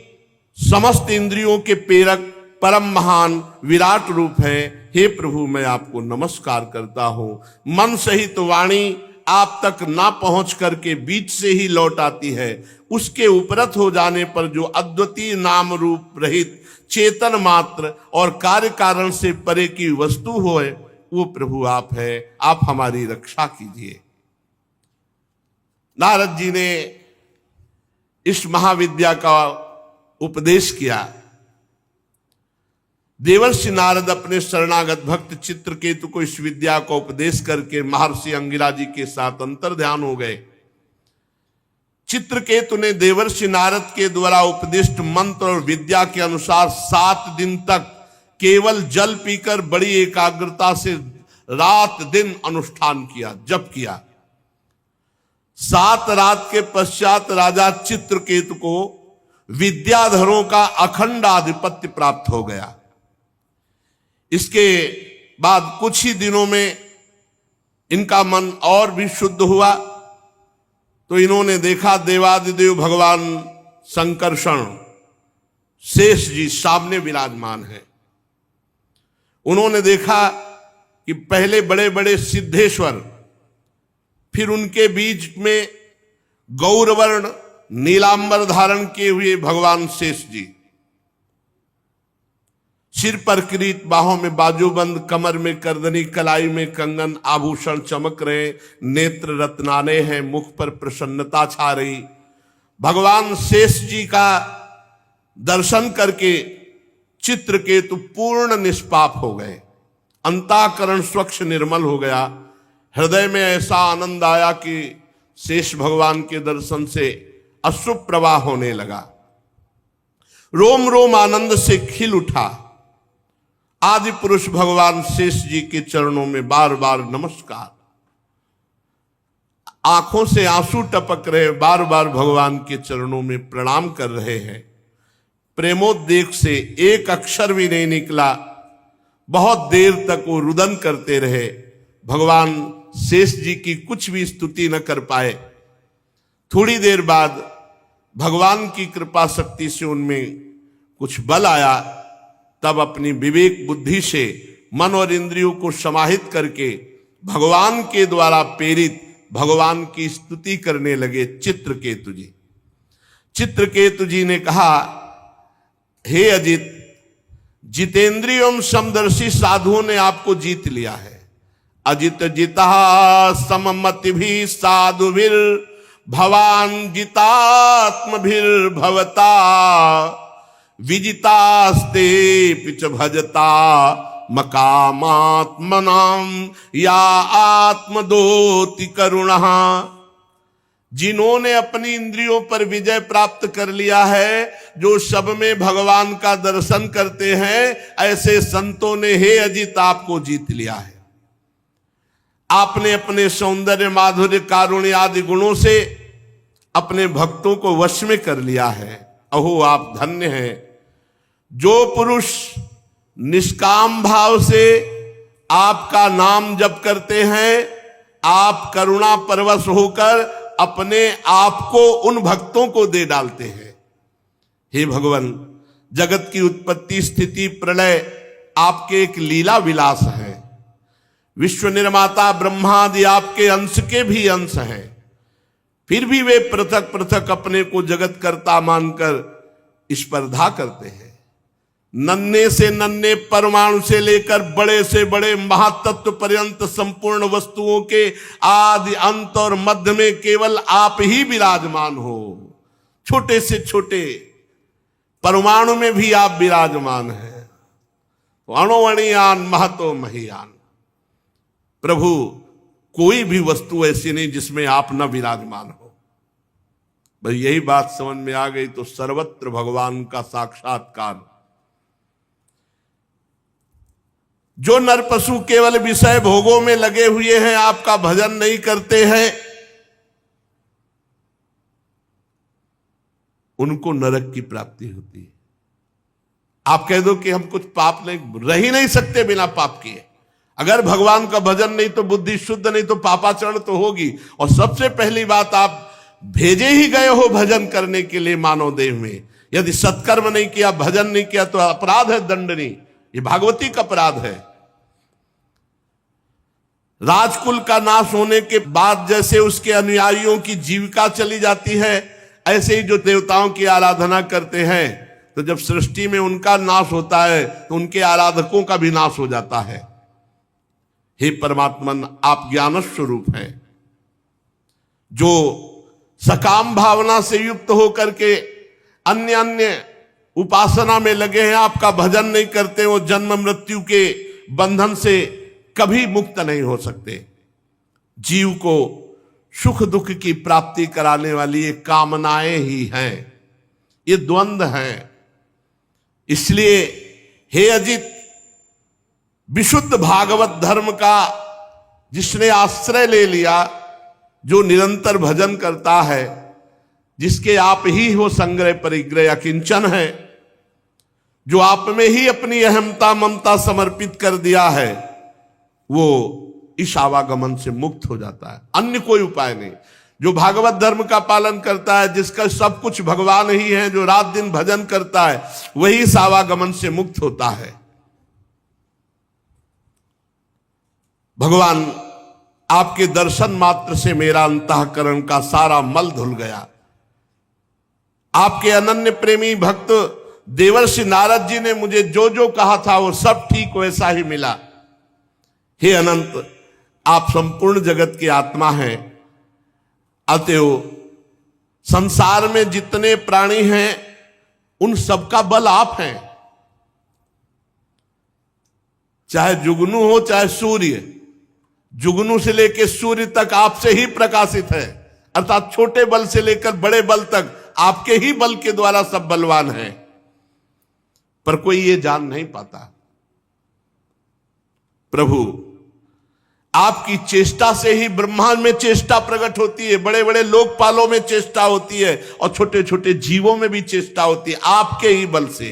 S1: समस्त इंद्रियों के प्रेरक परम महान विराट रूप है। हे प्रभु, मैं आपको नमस्कार करता हूं। मन सहित वाणी आप तक ना पहुंच करके बीच से ही लौट आती है। उसके उपरत हो जाने पर जो अद्वितीय नाम रूप रहित चेतन मात्र और कार्य कारण से परे की वस्तु होए, वो प्रभु आप है। आप हमारी रक्षा कीजिए। नारद जी ने इस महाविद्या का उपदेश किया। देवर्षि नारद अपने शरणागत भक्त चित्रकेतु को इस विद्या का उपदेश करके महर्षि अंगिरा जी के साथ अंतर्ध्यान हो गए। चित्रकेतु ने देवर्षि नारद के द्वारा उपदिष्ट मंत्र और विद्या के अनुसार 7 दिन तक केवल जल पीकर बड़ी एकाग्रता से रात दिन अनुष्ठान किया, जप किया। 7 रात के पश्चात राजा चित्रकेतु को विद्याधरों का अखंड आधिपत्य प्राप्त हो गया। इसके बाद कुछ ही दिनों में इनका मन और भी शुद्ध हुआ, तो इन्होंने देखा देवादिदेव भगवान संकर्षण शेष जी सामने विराजमान है। उन्होंने देखा कि पहले बड़े बड़े सिद्धेश्वर, फिर उनके बीच में गौरवर्ण नीलांबर धारण किए हुए भगवान शेष जी, सिर पर किरीट, बाहों में बाजूबंद, कमर में करदनी, कलाई में कंगन, आभूषण चमक रहे, नेत्र रत्नाने हैं, मुख पर प्रसन्नता छा रही। भगवान शेष जी का दर्शन करके चित्रकेतु पूर्ण निष्पाप हो गए। अंतःकरण स्वच्छ निर्मल हो गया। हृदय में ऐसा आनंद आया कि शेष भगवान के दर्शन से अश्रु प्रवाह होने लगा। रोम रोम आनंद से खिल उठा। आदि पुरुष भगवान शेष जी के चरणों में बार बार नमस्कार। आंखों से आंसू टपक रहे, बार बार भगवान के चरणों में प्रणाम कर रहे हैं। प्रेमोद्वेग से एक अक्षर भी नहीं निकला। बहुत देर तक वो रुदन करते रहे। भगवान शेष जी की कुछ भी स्तुति न कर पाए। थोड़ी देर बाद भगवान की कृपा शक्ति से उनमें कुछ बल आया। तब अपनी विवेक बुद्धि से मन और इंद्रियों को समाहित करके भगवान के द्वारा प्रेरित भगवान की स्तुति करने लगे। चित्रकेतु जी, चित्रकेतु जी ने कहा, हे अजित, जितेंद्रियम समदर्शी साधुओं ने आपको जीत लिया है। अजित जिता सममति भी साधुभिर भवान जितात्मभिर भवता विजितास्ते पिच भजता मकामात्मनाम या आत्मदोति करुणः। जिन्होंने अपनी इंद्रियों पर विजय प्राप्त कर लिया है, जो सब में भगवान का दर्शन करते हैं, ऐसे संतों ने हे अजित आपको जीत लिया है। आपने अपने सौंदर्य, माधुर्य, कारुण्य आदि गुणों से अपने भक्तों को वश में कर लिया है। अहो आप धन्य हैं। जो पुरुष निष्काम भाव से आपका नाम जप करते हैं, आप करुणा परवश होकर अपने आप को उन भक्तों को दे डालते हैं। हे भगवान, जगत की उत्पत्ति, स्थिति, प्रलय आपके एक लीला विलास है। विश्व निर्माता ब्रह्मादि आपके अंश के भी अंश हैं। फिर भी वे पृथक पृथक अपने को जगत कर्ता मानकर स्पर्धा करते हैं। नन्हे से नन्हे परमाणु से लेकर बड़े से बड़े महातत्व पर्यंत संपूर्ण वस्तुओं के आदि अंत और मध्य में केवल आप ही विराजमान हो। छोटे से छोटे परमाणु में भी आप विराजमान हैं। अणुअणियान महतो महियान। प्रभु, कोई भी वस्तु ऐसी नहीं जिसमें आप न विराजमान हो। भाई यही बात समझ में आ गई तो सर्वत्र भगवान का साक्षात्कार। जो नर पशु केवल विषय भोगों में लगे हुए हैं, आपका भजन नहीं करते हैं, उनको नरक की प्राप्ति होती है। आप कह दो कि हम कुछ पाप नहीं, रह ही नहीं सकते बिना पाप किए। अगर भगवान का भजन नहीं तो बुद्धि शुद्ध नहीं तो पापाचरण तो होगी। और सबसे पहली बात, आप भेजे ही गए हो भजन करने के लिए मानव देह में। यदि सत्कर्म नहीं किया, भजन नहीं किया तो अपराध है, दंडनीय। ये भागवती का अपराध है। राजकुल का नाश होने के बाद जैसे उसके अनुयायियों की जीविका चली जाती है, ऐसे ही जो देवताओं की आराधना करते हैं, तो जब सृष्टि में उनका नाश होता है तो उनके आराधकों का भी नाश हो जाता है। हे परमात्मन, आप ज्ञान स्वरूप हैं। जो सकाम भावना से युक्त होकर के अन्य अन्य उपासना में लगे हैं, आपका भजन नहीं करते, वो जन्म मृत्यु के बंधन से कभी मुक्त नहीं हो सकते। जीव को सुख दुख की प्राप्ति कराने वाली ये कामनाएं ही हैं, ये द्वंद्व हैं। इसलिए हे अजित, विशुद्ध भागवत धर्म का जिसने आश्रय ले लिया, जो निरंतर भजन करता है, जिसके आप ही हो संग्रह परिग्रह अकिंचन है, जो आप में ही अपनी अहमता ममता समर्पित कर दिया है, वो इस आवागमन से मुक्त हो जाता है। अन्य कोई उपाय नहीं। जो भागवत धर्म का पालन करता है, जिसका सब कुछ भगवान ही है, जो रात दिन भजन करता है, वही इस आवागमन से मुक्त होता है। भगवान, आपके दर्शन मात्र से मेरा अंतःकरण का सारा मल धुल गया। आपके अनन्य प्रेमी भक्त देवर्षि नारद जी ने मुझे जो जो कहा था वो सब ठीक वैसा ही मिला। हे अनंत, आप संपूर्ण जगत की आत्मा हैं। अतएव संसार में जितने प्राणी हैं, उन सबका बल आप हैं। चाहे जुगनू हो चाहे सूर्य, जुगनू से लेकर सूर्य तक आपसे ही प्रकाशित है। अर्थात छोटे बल से लेकर बड़े बल तक आपके ही बल के द्वारा सब बलवान हैं, पर कोई ये जान नहीं पाता। प्रभु आपकी चेष्टा से ही ब्रह्मांड में चेष्टा प्रकट होती है, बड़े बड़े लोकपालों में चेष्टा होती है और छोटे छोटे जीवों में भी चेष्टा होती है, आपके ही बल से।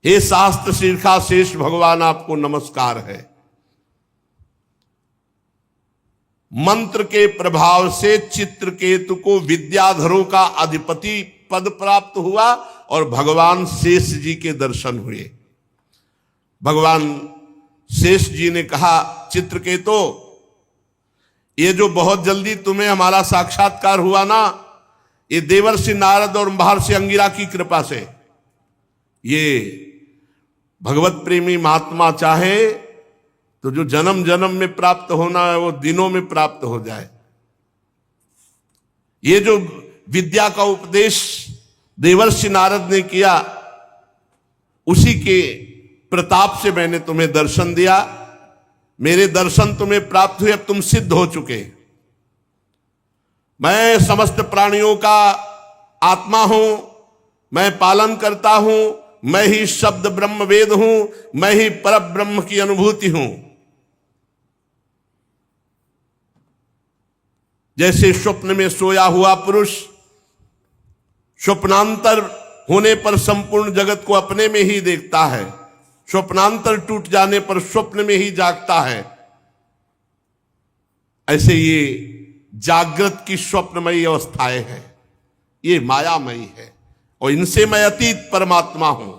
S1: हे शास्त्र शीर्षा शेष भगवान, आपको नमस्कार है। मंत्र के प्रभाव से चित्रकेतु को विद्याधरों का अधिपति पद प्राप्त हुआ और भगवान शेष जी के दर्शन हुए। भगवान शेष जी ने कहा, चित्रकेतु, ये जो बहुत जल्दी तुम्हें हमारा साक्षात्कार हुआ ना, ये देवर्षि नारद और महर्षि अंगिरा की कृपा से। ये भगवत प्रेमी महात्मा चाहे तो जो जन्म जन्म में प्राप्त होना है वो दिनों में प्राप्त हो जाए। ये जो विद्या का उपदेश देवर्षि नारद ने किया, उसी के प्रताप से मैंने तुम्हें दर्शन दिया। मेरे दर्शन तुम्हें प्राप्त हुए, अब तुम सिद्ध हो चुके। मैं समस्त प्राणियों का आत्मा हूं, मैं पालन करता हूं, मैं ही शब्द ब्रह्म वेद हूं, मैं ही पर ब्रह्म की अनुभूति हूं। जैसे स्वप्न में सोया हुआ पुरुष स्वप्नांतर होने पर संपूर्ण जगत को अपने में ही देखता है, स्वप्नांतर टूट जाने पर स्वप्न में ही जागता है, ऐसे ये जागृत की स्वप्नमयी अवस्थाएं हैं, ये मायामयी है और इनसे मैं अतीत परमात्मा हूं।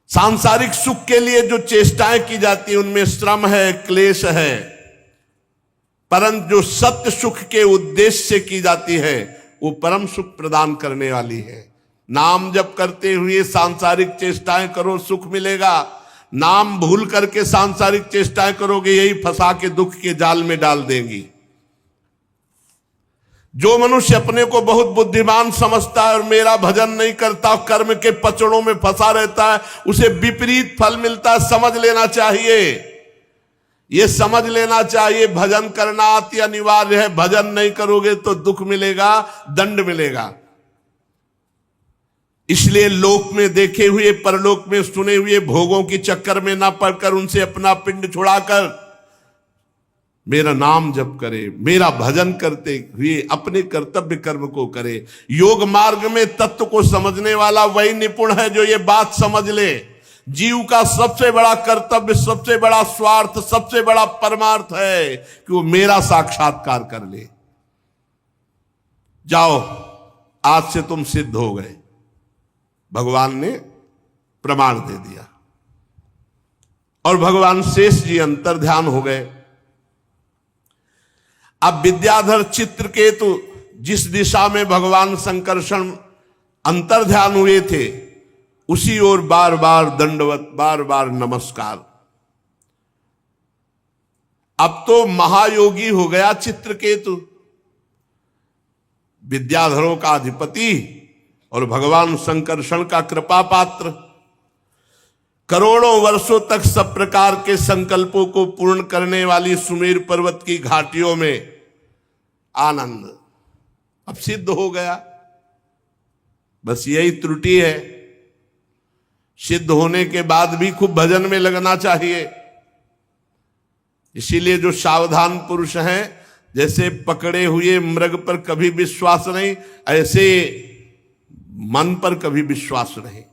S1: सांसारिक सुख के लिए जो चेष्टाएं की जाती हैं उनमें श्रम है, क्लेश है, परंतु जो सत्य सुख के उद्देश्य से की जाती है वो परम सुख प्रदान करने वाली है। नाम जप करते हुए सांसारिक चेष्टाएं करो, सुख मिलेगा। नाम भूल करके सांसारिक चेष्टाएं करोगे, यही फंसा के दुख के जाल में डाल देंगी। जो मनुष्य अपने को बहुत बुद्धिमान समझता है और मेरा भजन नहीं करता, कर्म के पचड़ों में फंसा रहता है, उसे विपरीत फल मिलता है। समझ लेना चाहिए, ये समझ लेना चाहिए, भजन करना अति अनिवार्य है। भजन नहीं करोगे तो दुख मिलेगा, दंड मिलेगा। इसलिए लोक में देखे हुए, परलोक में सुने हुए भोगों की चक्कर में ना पड़कर उनसे अपना पिंड छुड़ाकर मेरा नाम जप करे, मेरा भजन करते हुए अपने कर्तव्य कर्म को करे। योग मार्ग में तत्व को समझने वाला वही निपुण है जो ये बात समझ ले। जीव का सबसे बड़ा कर्तव्य, सबसे बड़ा स्वार्थ, सबसे बड़ा परमार्थ है कि वो मेरा साक्षात्कार कर ले। जाओ, आज से तुम सिद्ध हो गए। भगवान ने प्रमाण दे दिया और भगवान शेष जी अंतर ध्यान हो गए। अब विद्याधर चित्रकेतु जिस दिशा में भगवान संकर्षण अंतर ध्यान हुए थे, उसी ओर बार बार दंडवत, बार बार नमस्कार। अब तो महायोगी हो गया चित्रकेतु, विद्याधरों का अधिपति और भगवान संकर्षण का कृपा पात्र। करोड़ों वर्षों तक सब प्रकार के संकल्पों को पूर्ण करने वाली सुमेर पर्वत की घाटियों में आनंद अब सिद्ध हो गया। बस यही त्रुटि है, सिद्ध होने के बाद भी खूब भजन में लगना चाहिए। इसीलिए जो सावधान पुरुष हैं, जैसे पकड़े हुए मृग पर कभी विश्वास नहीं, ऐसे मन पर कभी विश्वास नहीं।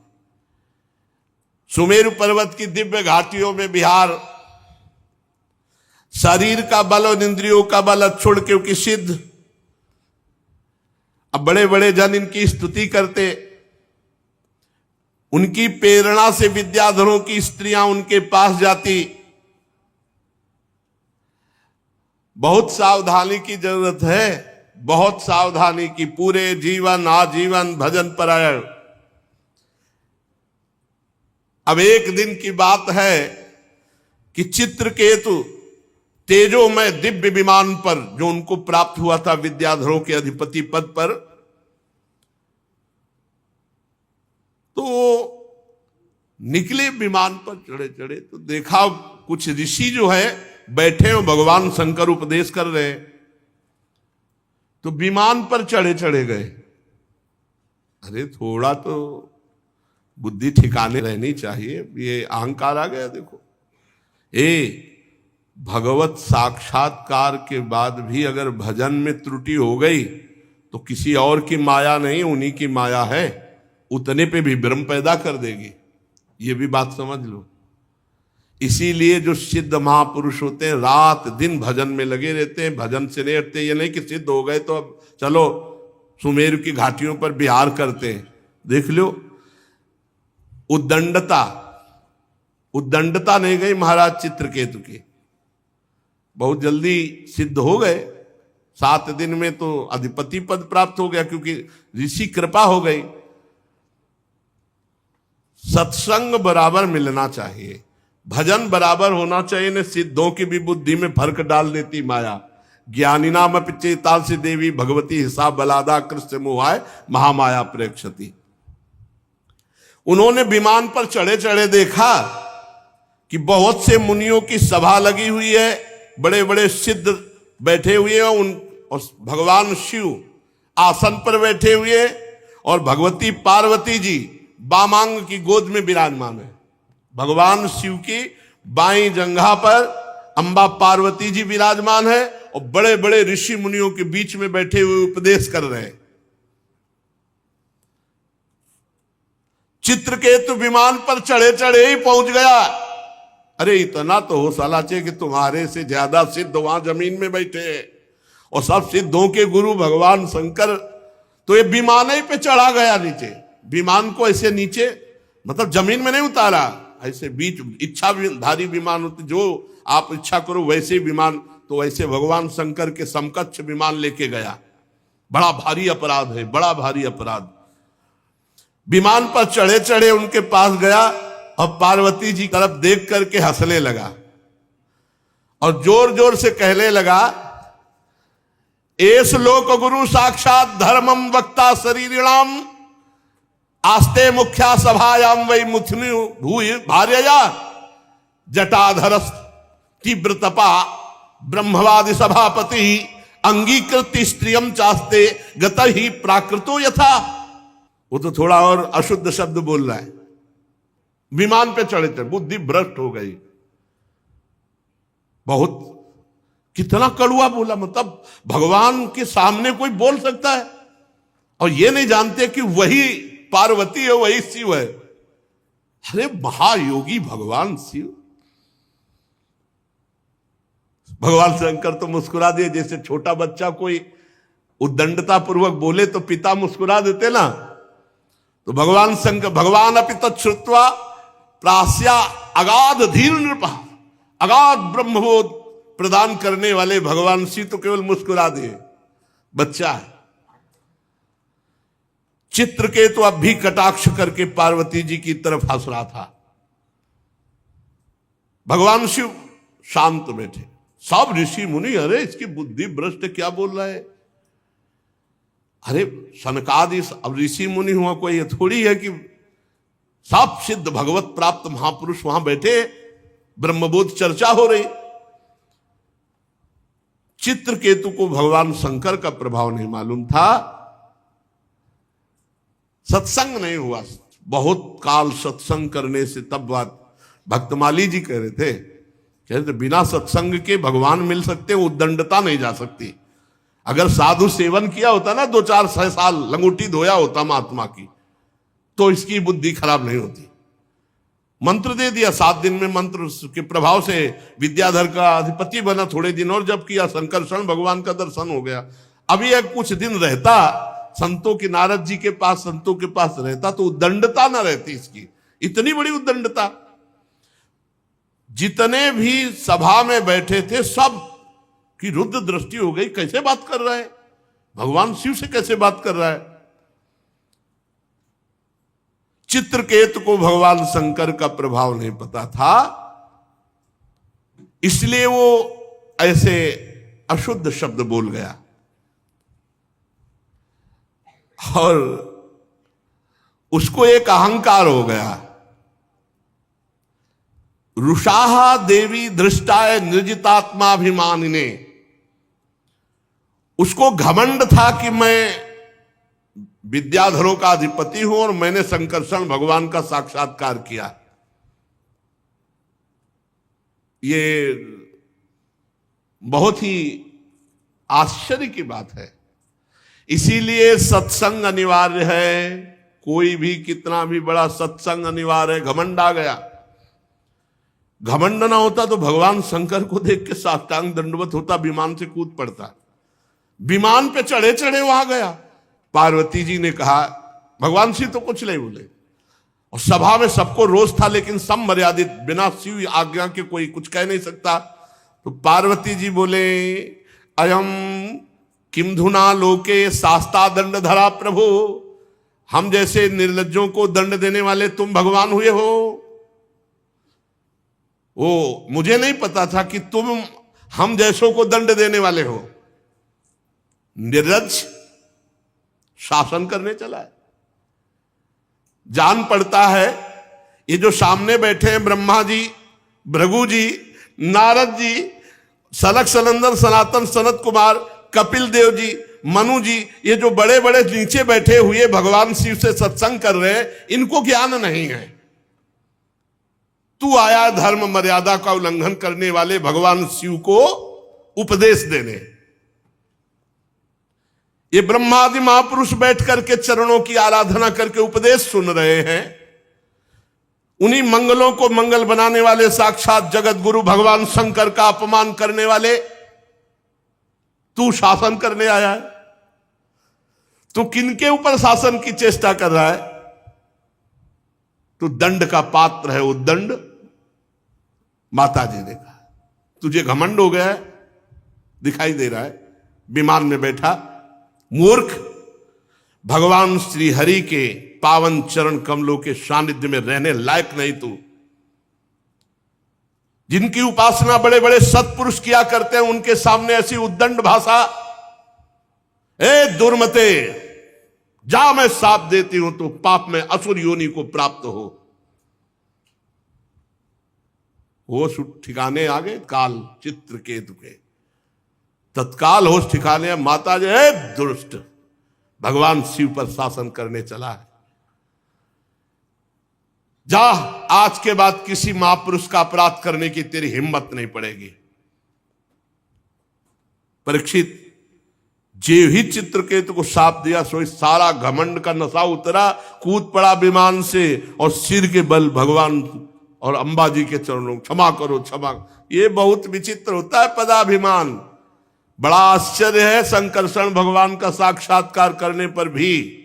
S1: सुमेरु पर्वत की दिव्य घाटियों में विहार, शरीर का बल और इंद्रियों का बल छोड़, क्योंकि सिद्ध। अब बड़े बड़े जन इनकी स्तुति करते, उनकी प्रेरणा से विद्याधरों की स्त्रियां उनके पास जाती। बहुत सावधानी की जरूरत है, बहुत सावधानी की। पूरे जीवन आजीवन भजन परायण। अब एक दिन की बात है कि चित्रकेतु तेजोमय दिव्य विमान पर, जो उनको प्राप्त हुआ था विद्याधरों के अधिपति पद पर, तो निकले विमान पर चढ़े चढ़े तो देखा कुछ ऋषि जो है बैठे हो, भगवान शंकर उपदेश कर रहे हैं, तो विमान पर चढ़े चढ़े गए। अरे थोड़ा तो बुद्धि ठिकाने रहनी चाहिए, ये अहंकार आ गया। देखो भगवत साक्षात्कार के बाद भी अगर भजन में त्रुटि हो गई तो किसी और की माया नहीं, उन्हीं की माया है, उतने पे भी भ्रम पैदा कर देगी। ये भी बात समझ लो। इसीलिए जो सिद्ध महापुरुष होते हैं रात दिन भजन में लगे रहते हैं, भजन से नहीं हटते। ये नहीं कि सिद्ध हो गए तो अब चलो सुमेरु की घाटियों पर विहार करते हैं। देख लो उद्दंडता नहीं गई महाराज चित्रकेतु की, बहुत जल्दी सिद्ध हो गए। 7 दिन में तो अधिपति पद प्राप्त हो गया, क्योंकि ऋषि कृपा हो गई। सत्संग बराबर मिलना चाहिए, भजन बराबर होना चाहिए। न सिद्धों की भी बुद्धि में फर्क डाल देती माया। ज्ञानी नाम पिचेताल से देवी भगवती हिसाब बलादा कृष्ण मोहाय महामाया प्रेक्षति। उन्होंने विमान पर चढ़े चढ़े देखा कि बहुत से मुनियों की सभा लगी हुई है, बड़े बड़े सिद्ध बैठे हुए हैं, और भगवान शिव आसन पर बैठे हुए, और भगवती पार्वती जी वामांग की गोद में विराजमान है। भगवान शिव की बाईं जंघा पर अंबा पार्वती जी विराजमान है, और बड़े बड़े ऋषि मुनियों के बीच में बैठे हुए उपदेश कर रहे हैं। चित्रकेतु विमान पर चढ़े चढ़े ही पहुंच गया। अरे इतना तो हो साला चाहिए कि तुम्हारे से ज्यादा सिद्ध वहां जमीन में बैठे हैं, और सब सिद्धों के गुरु भगवान शंकर। तो ये विमान ही पे चढ़ा गया नीचे। विमान को ऐसे नीचे मतलब जमीन में नहीं उतारा, ऐसे बीच इच्छाधारी विमान होते, जो आप इच्छा करो वैसे विमान। तो वैसे भगवान शंकर के समकक्ष विमान लेके गया। बड़ा भारी अपराध है, बड़ा भारी अपराध। विमान पर चढ़े चढ़े उनके पास गया, और पार्वती जी तरफ देख करके हंसने लगा, और जोर जोर से कहने लगा, एस लोक गुरु साक्षात धर्मम वक्ता शरीरिणाम आस्ते मुख्या सभायाम वै मुथुनि भूय भार्यया जटाधरस तीव्र तपा ब्रह्मवादि सभापति अंगीकृत स्त्रियम चास्ते गत ही प्राकृतो यथा। वो तो थोड़ा और अशुद्ध शब्द बोल रहा है। विमान पे चढ़े थे, बुद्धि भ्रष्ट हो गई। बहुत कितना कड़ुआ बोला, मतलब भगवान के सामने कोई बोल सकता है, और ये नहीं जानते कि वही पार्वती है, वही शिव है। अरे महायोगी भगवान शिव। भगवान शंकर तो मुस्कुरा दिए, जैसे छोटा बच्चा कोई उद्दंडता पूर्वक बोले तो पिता मुस्कुरा देते ना। तो भगवान शंकर, भगवान अपि तच्छ्रुत्वा प्रास्या अगाध धीर नृप, अगाध ब्रह्मबोध प्रदान करने वाले भगवान शिव तो केवल मुस्कुरा दिए, बच्चा है। चित्रकेतु अब भी कटाक्ष करके पार्वती जी की तरफ हंस रहा था। भगवान शिव शांत बैठे, सब ऋषि मुनि, अरे इसकी बुद्धि भ्रष्ट, क्या बोल रहा है। अरे सनकादि अब ऋषि मुनि हुआ, कोई ये थोड़ी है कि सब सिद्ध भगवत प्राप्त महापुरुष वहां बैठे, ब्रह्मबोध चर्चा हो रही। चित्रकेतु को भगवान शंकर का प्रभाव नहीं मालूम था, सत्संग नहीं हुआ। बहुत काल सत्संग करने से तब बात भक्तमाली जी कह रहे थे, बिना सत्संग के भगवान मिल सकते, उद्दंडता नहीं जा सकती। अगर साधु सेवन किया होता ना 2-4 साल, लंगोटी धोया होता महात्मा की, तो इसकी बुद्धि खराब नहीं होती। मंत्र दे दिया, 7 दिन में मंत्र के प्रभाव से विद्याधर का अधिपति बना। थोड़े दिन और जब किया, संकर्षण भगवान का दर्शन हो गया। अभी एक कुछ दिन रहता संतों के, नारद जी के पास, संतों के पास रहता, तो उद्दंडता ना रहती इसकी। इतनी बड़ी उद्दंडता। जितने भी सभा में बैठे थे सब की रुद्र दृष्टि हो गई, कैसे बात कर रहा है भगवान शिव से, कैसे बात कर रहा है। चित्रकेतु को भगवान शंकर का प्रभाव नहीं पता था, इसलिए वो ऐसे अशुद्ध शब्द बोल गया। और उसको एक अहंकार हो गया। रुषाहा देवी दृष्टाय निर्जितात्माभिमानिने, उसको घमंड था कि मैं विद्याधरों का अधिपति हूं और मैंने संकर्षण भगवान का साक्षात्कार किया। ये बहुत ही आश्चर्य की बात है। इसीलिए सत्संग अनिवार्य है। कोई भी कितना भी बड़ा सत्संग अनिवार्य है। घमंड आ गया, घमंड ना होता तो भगवान शंकर को देख के साष्टांग दंडवत होता, विमान से कूद पड़ता। विमान पे चढ़े चढ़े वहां गया। पार्वती जी ने कहा, भगवान शिव तो कुछ नहीं बोले और सभा में सबको रोष था, लेकिन सब मर्यादित, बिना शिव आज्ञा के कोई कुछ कह नहीं सकता। तो पार्वती जी बोले, अयम किम धुना लोके शास्ता दंड धरा प्रभु, हम जैसे निर्लज्जों को दंड देने वाले तुम भगवान हुए हो। वो मुझे नहीं पता था कि तुम हम जैसों को दंड देने वाले हो। निर्लज्ज शासन करने चला है। जान पड़ता है ये जो सामने बैठे हैं ब्रह्मा जी, भृगु जी, नारद जी, सनक सनंदन सनातन सनत कुमार, कपिल देव जी, मनु जी, ये जो बड़े बड़े नीचे बैठे हुए भगवान शिव से सत्संग कर रहे हैं, इनको ज्ञान नहीं है। तू आया धर्म मर्यादा का उल्लंघन करने वाले भगवान शिव को उपदेश देने। ये ब्रह्मादि महापुरुष बैठ करके चरणों की आराधना करके उपदेश सुन रहे हैं। उन्हीं मंगलों को मंगल बनाने वाले साक्षात जगत गुरु भगवान शंकर का अपमान करने वाले तू शासन करने आया है। तू किनके ऊपर शासन की चेष्टा कर रहा है? तू दंड का पात्र है। वो दंड माता जी ने कहा। तुझे घमंड हो गया है, दिखाई दे रहा है विमान में बैठा मूर्ख। भगवान श्री हरि के पावन चरण कमलों के सानिध्य में रहने लायक नहीं तू। जिनकी उपासना बड़े बड़े सत्पुरुष किया करते हैं, उनके सामने ऐसी उद्दंड भाषा। ए दुर्मते, जा, मैं साप देती हूं तो पाप में असुर योनि को प्राप्त हो। होश ठिकाने आ गए काल चित्रकेतु के, तत्काल होश ठिकाने। माता जी, दुष्ट, भगवान शिव पर शासन करने चला है। जा, आज के बाद किसी महापुरुष का अपराध करने की तेरी हिम्मत नहीं पड़ेगी। परीक्षित जे ही चित्रकेतु को शाप दिया, सो सारा घमंड का नशा उतरा, कूद पड़ा विमान से और सिर के बल भगवान और अंबा जी के चरणों, क्षमा करो क्षमा। ये बहुत विचित्र होता है पदाभिमान। बड़ा आश्चर्य है संकर्षण भगवान का साक्षात्कार करने पर भी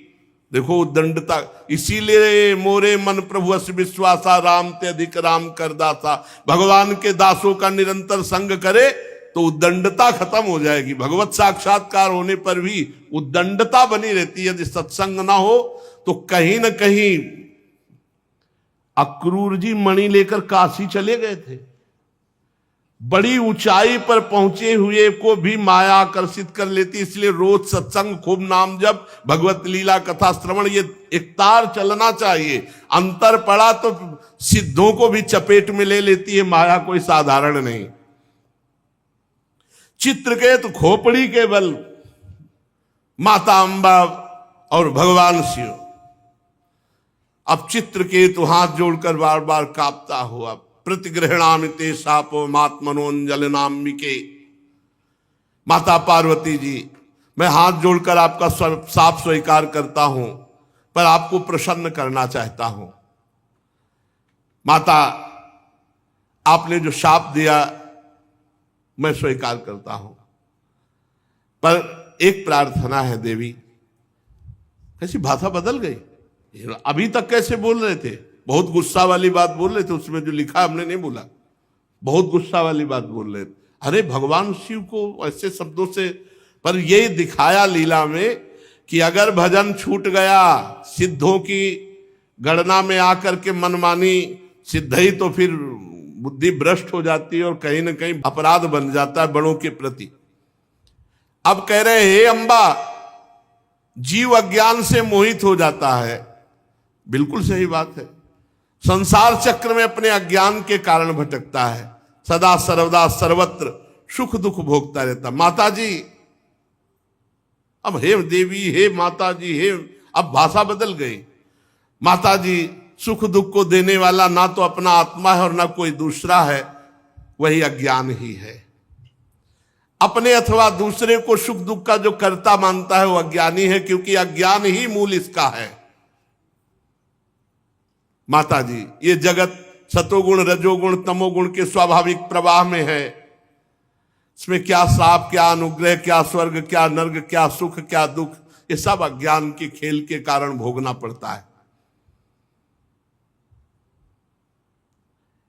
S1: देखो दंडता। इसीलिए मोरे मन प्रभु अस विश्वासा, राम ते अधिक राम कर दासा। भगवान के दासों का निरंतर संग करे तो उद्दंडता खत्म हो जाएगी। भगवत साक्षात्कार होने पर भी उद्दंडता बनी रहती है। यदि सत्संग ना हो तो कहीं ना कहीं अक्रूर जी मणि लेकर काशी चले गए थे। बड़ी ऊंचाई पर पहुंचे हुए को भी माया आकर्षित कर लेती, इसलिए रोज सत्संग, खूब नाम जप, भगवत लीला कथा श्रवण, ये एक तार चलना चाहिए। अंतर पड़ा तो सिद्धों को भी चपेट में ले लेती है माया, कोई साधारण नहीं। चित्रकेतु खोपड़ी के बल माता अंबा और भगवान शिव। अब चित्रकेतु हाथ जोड़कर बार बार कांपता हुआ, प्रतिगृहणामि ते शापो मात्मनोंजलनाम्बिके। माता पार्वती जी, मैं हाथ जोड़कर आपका शाप स्वीकार करता हूं, पर आपको प्रसन्न करना चाहता हूं। माता, आपने जो शाप दिया मैं स्वीकार करता हूं, पर एक प्रार्थना है देवी। कैसी भाषा बदल गई। अभी तक कैसे बोल रहे थे, बहुत गुस्सा वाली बात बोल रहे थे। उसमें जो लिखा हमने नहीं बोला, बहुत गुस्सा वाली बात बोल रहे थे। अरे भगवान शिव को ऐसे शब्दों से, पर ये दिखाया लीला में कि अगर भजन छूट गया, सिद्धों की गणना में आकर के मनमानी सिद्ध ही, तो फिर बुद्धि भ्रष्ट हो जाती है और कहीं ना कहीं अपराध बन जाता है बड़ों के प्रति। अब कह रहे, हे अंबा, जीव अज्ञान से मोहित हो जाता है। बिल्कुल सही बात है। संसार चक्र में अपने अज्ञान के कारण भटकता है, सदा सर्वदा सर्वत्र सुख दुख भोगता रहता। माता जी, अब हे देवी, हे माता जी, हे, अब भाषा बदल गई। माता जी सुख दुख को देने वाला ना तो अपना आत्मा है और ना कोई दूसरा है, वही अज्ञान ही है। अपने अथवा दूसरे को सुख दुख का जो कर्ता मानता है वो अज्ञानी है, क्योंकि अज्ञान ही मूल इसका है। माता जी, ये जगत सतोगुण रजोगुण तमोगुण के स्वाभाविक प्रवाह में है। इसमें क्या श्राप, क्या अनुग्रह, क्या स्वर्ग, क्या नर्क, क्या सुख, क्या दुख, ये सब अज्ञान के खेल के कारण भोगना पड़ता है।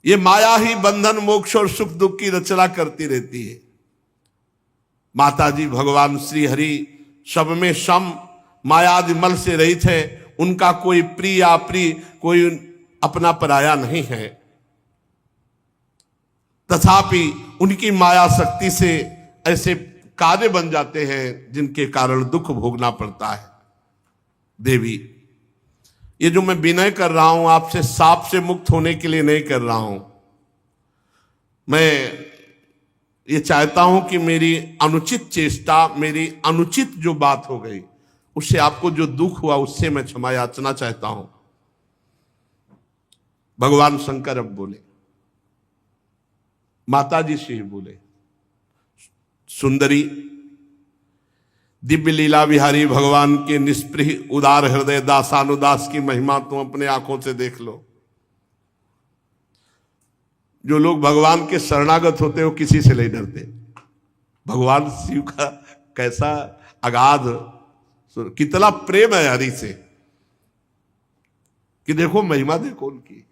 S1: ये माया ही बंधन मोक्ष और सुख दुख की रचना करती रहती है। माता जी भगवान श्री हरि सब में सम मायादि मल से रहित है। उनका कोई प्रिय अप्रिय, कोई अपना पराया नहीं है। तथापि उनकी माया शक्ति से ऐसे कार्य बन जाते हैं जिनके कारण दुख भोगना पड़ता है। देवी, ये जो मैं विनय कर रहा हूं आपसे, साप से मुक्त होने के लिए नहीं कर रहा हूं। मैं ये चाहता हूं कि मेरी अनुचित चेष्टा, मेरी अनुचित जो बात हो गई, उससे आपको जो दुख हुआ उससे मैं क्षमा याचना चाहता हूं। भगवान शंकर अब बोले, माता जी से ही बोले, सुंदरी, दिव्य लीला विहारी भगवान के निष्प्रिय उदार हृदय दासानुदास की महिमा तुम अपने आंखों से देख लो। जो लोग भगवान के शरणागत होते हो किसी से नहीं डरते। भगवान शिव का कैसा अगाध, कितना प्रेम है हरि से, कि देखो महिमा देखो उनकी।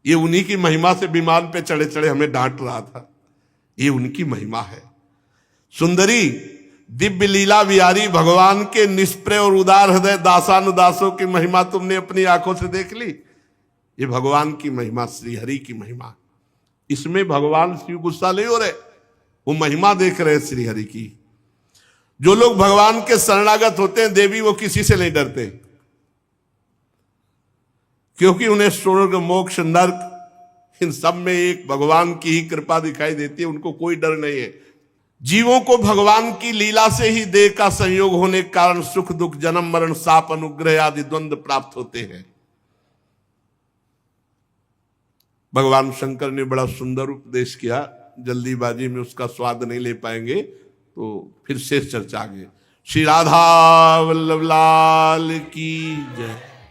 S1: ये उन्हीं की महिमा से विमान पे चढ़े चढ़े हमें डांट रहा था। ये उनकी महिमा है। सुंदरी, दिव्य लीला विहारी भगवान के निष्प्रिय और उदार हृदय दासानुदासों की महिमा तुमने अपनी आंखों से देख ली। ये भगवान की महिमा, श्री हरि की महिमा। इसमें भगवान शिव गुस्सा नहीं हो रहे, वो महिमा देख रहे श्री हरि की। जो लोग भगवान के शरणागत होते हैं देवी, वो किसी से नहीं डरते, क्योंकि उन्हें स्वर्ग मोक्ष नर्क इन सब में एक भगवान की ही कृपा दिखाई देती है। उनको कोई डर नहीं है। जीवों को भगवान की लीला से ही देह का संयोग होने के कारण सुख दुख, जन्म मरण, शाप, अनुग्रह आदि द्वंद्व प्राप्त होते हैं। भगवान शंकर ने बड़ा सुंदर उपदेश किया, जल्दीबाजी में उसका स्वाद नहीं ले पाएंगे, तो फिर शेष चर्चा आगे। श्री राधा वल्लभ लाल की जय।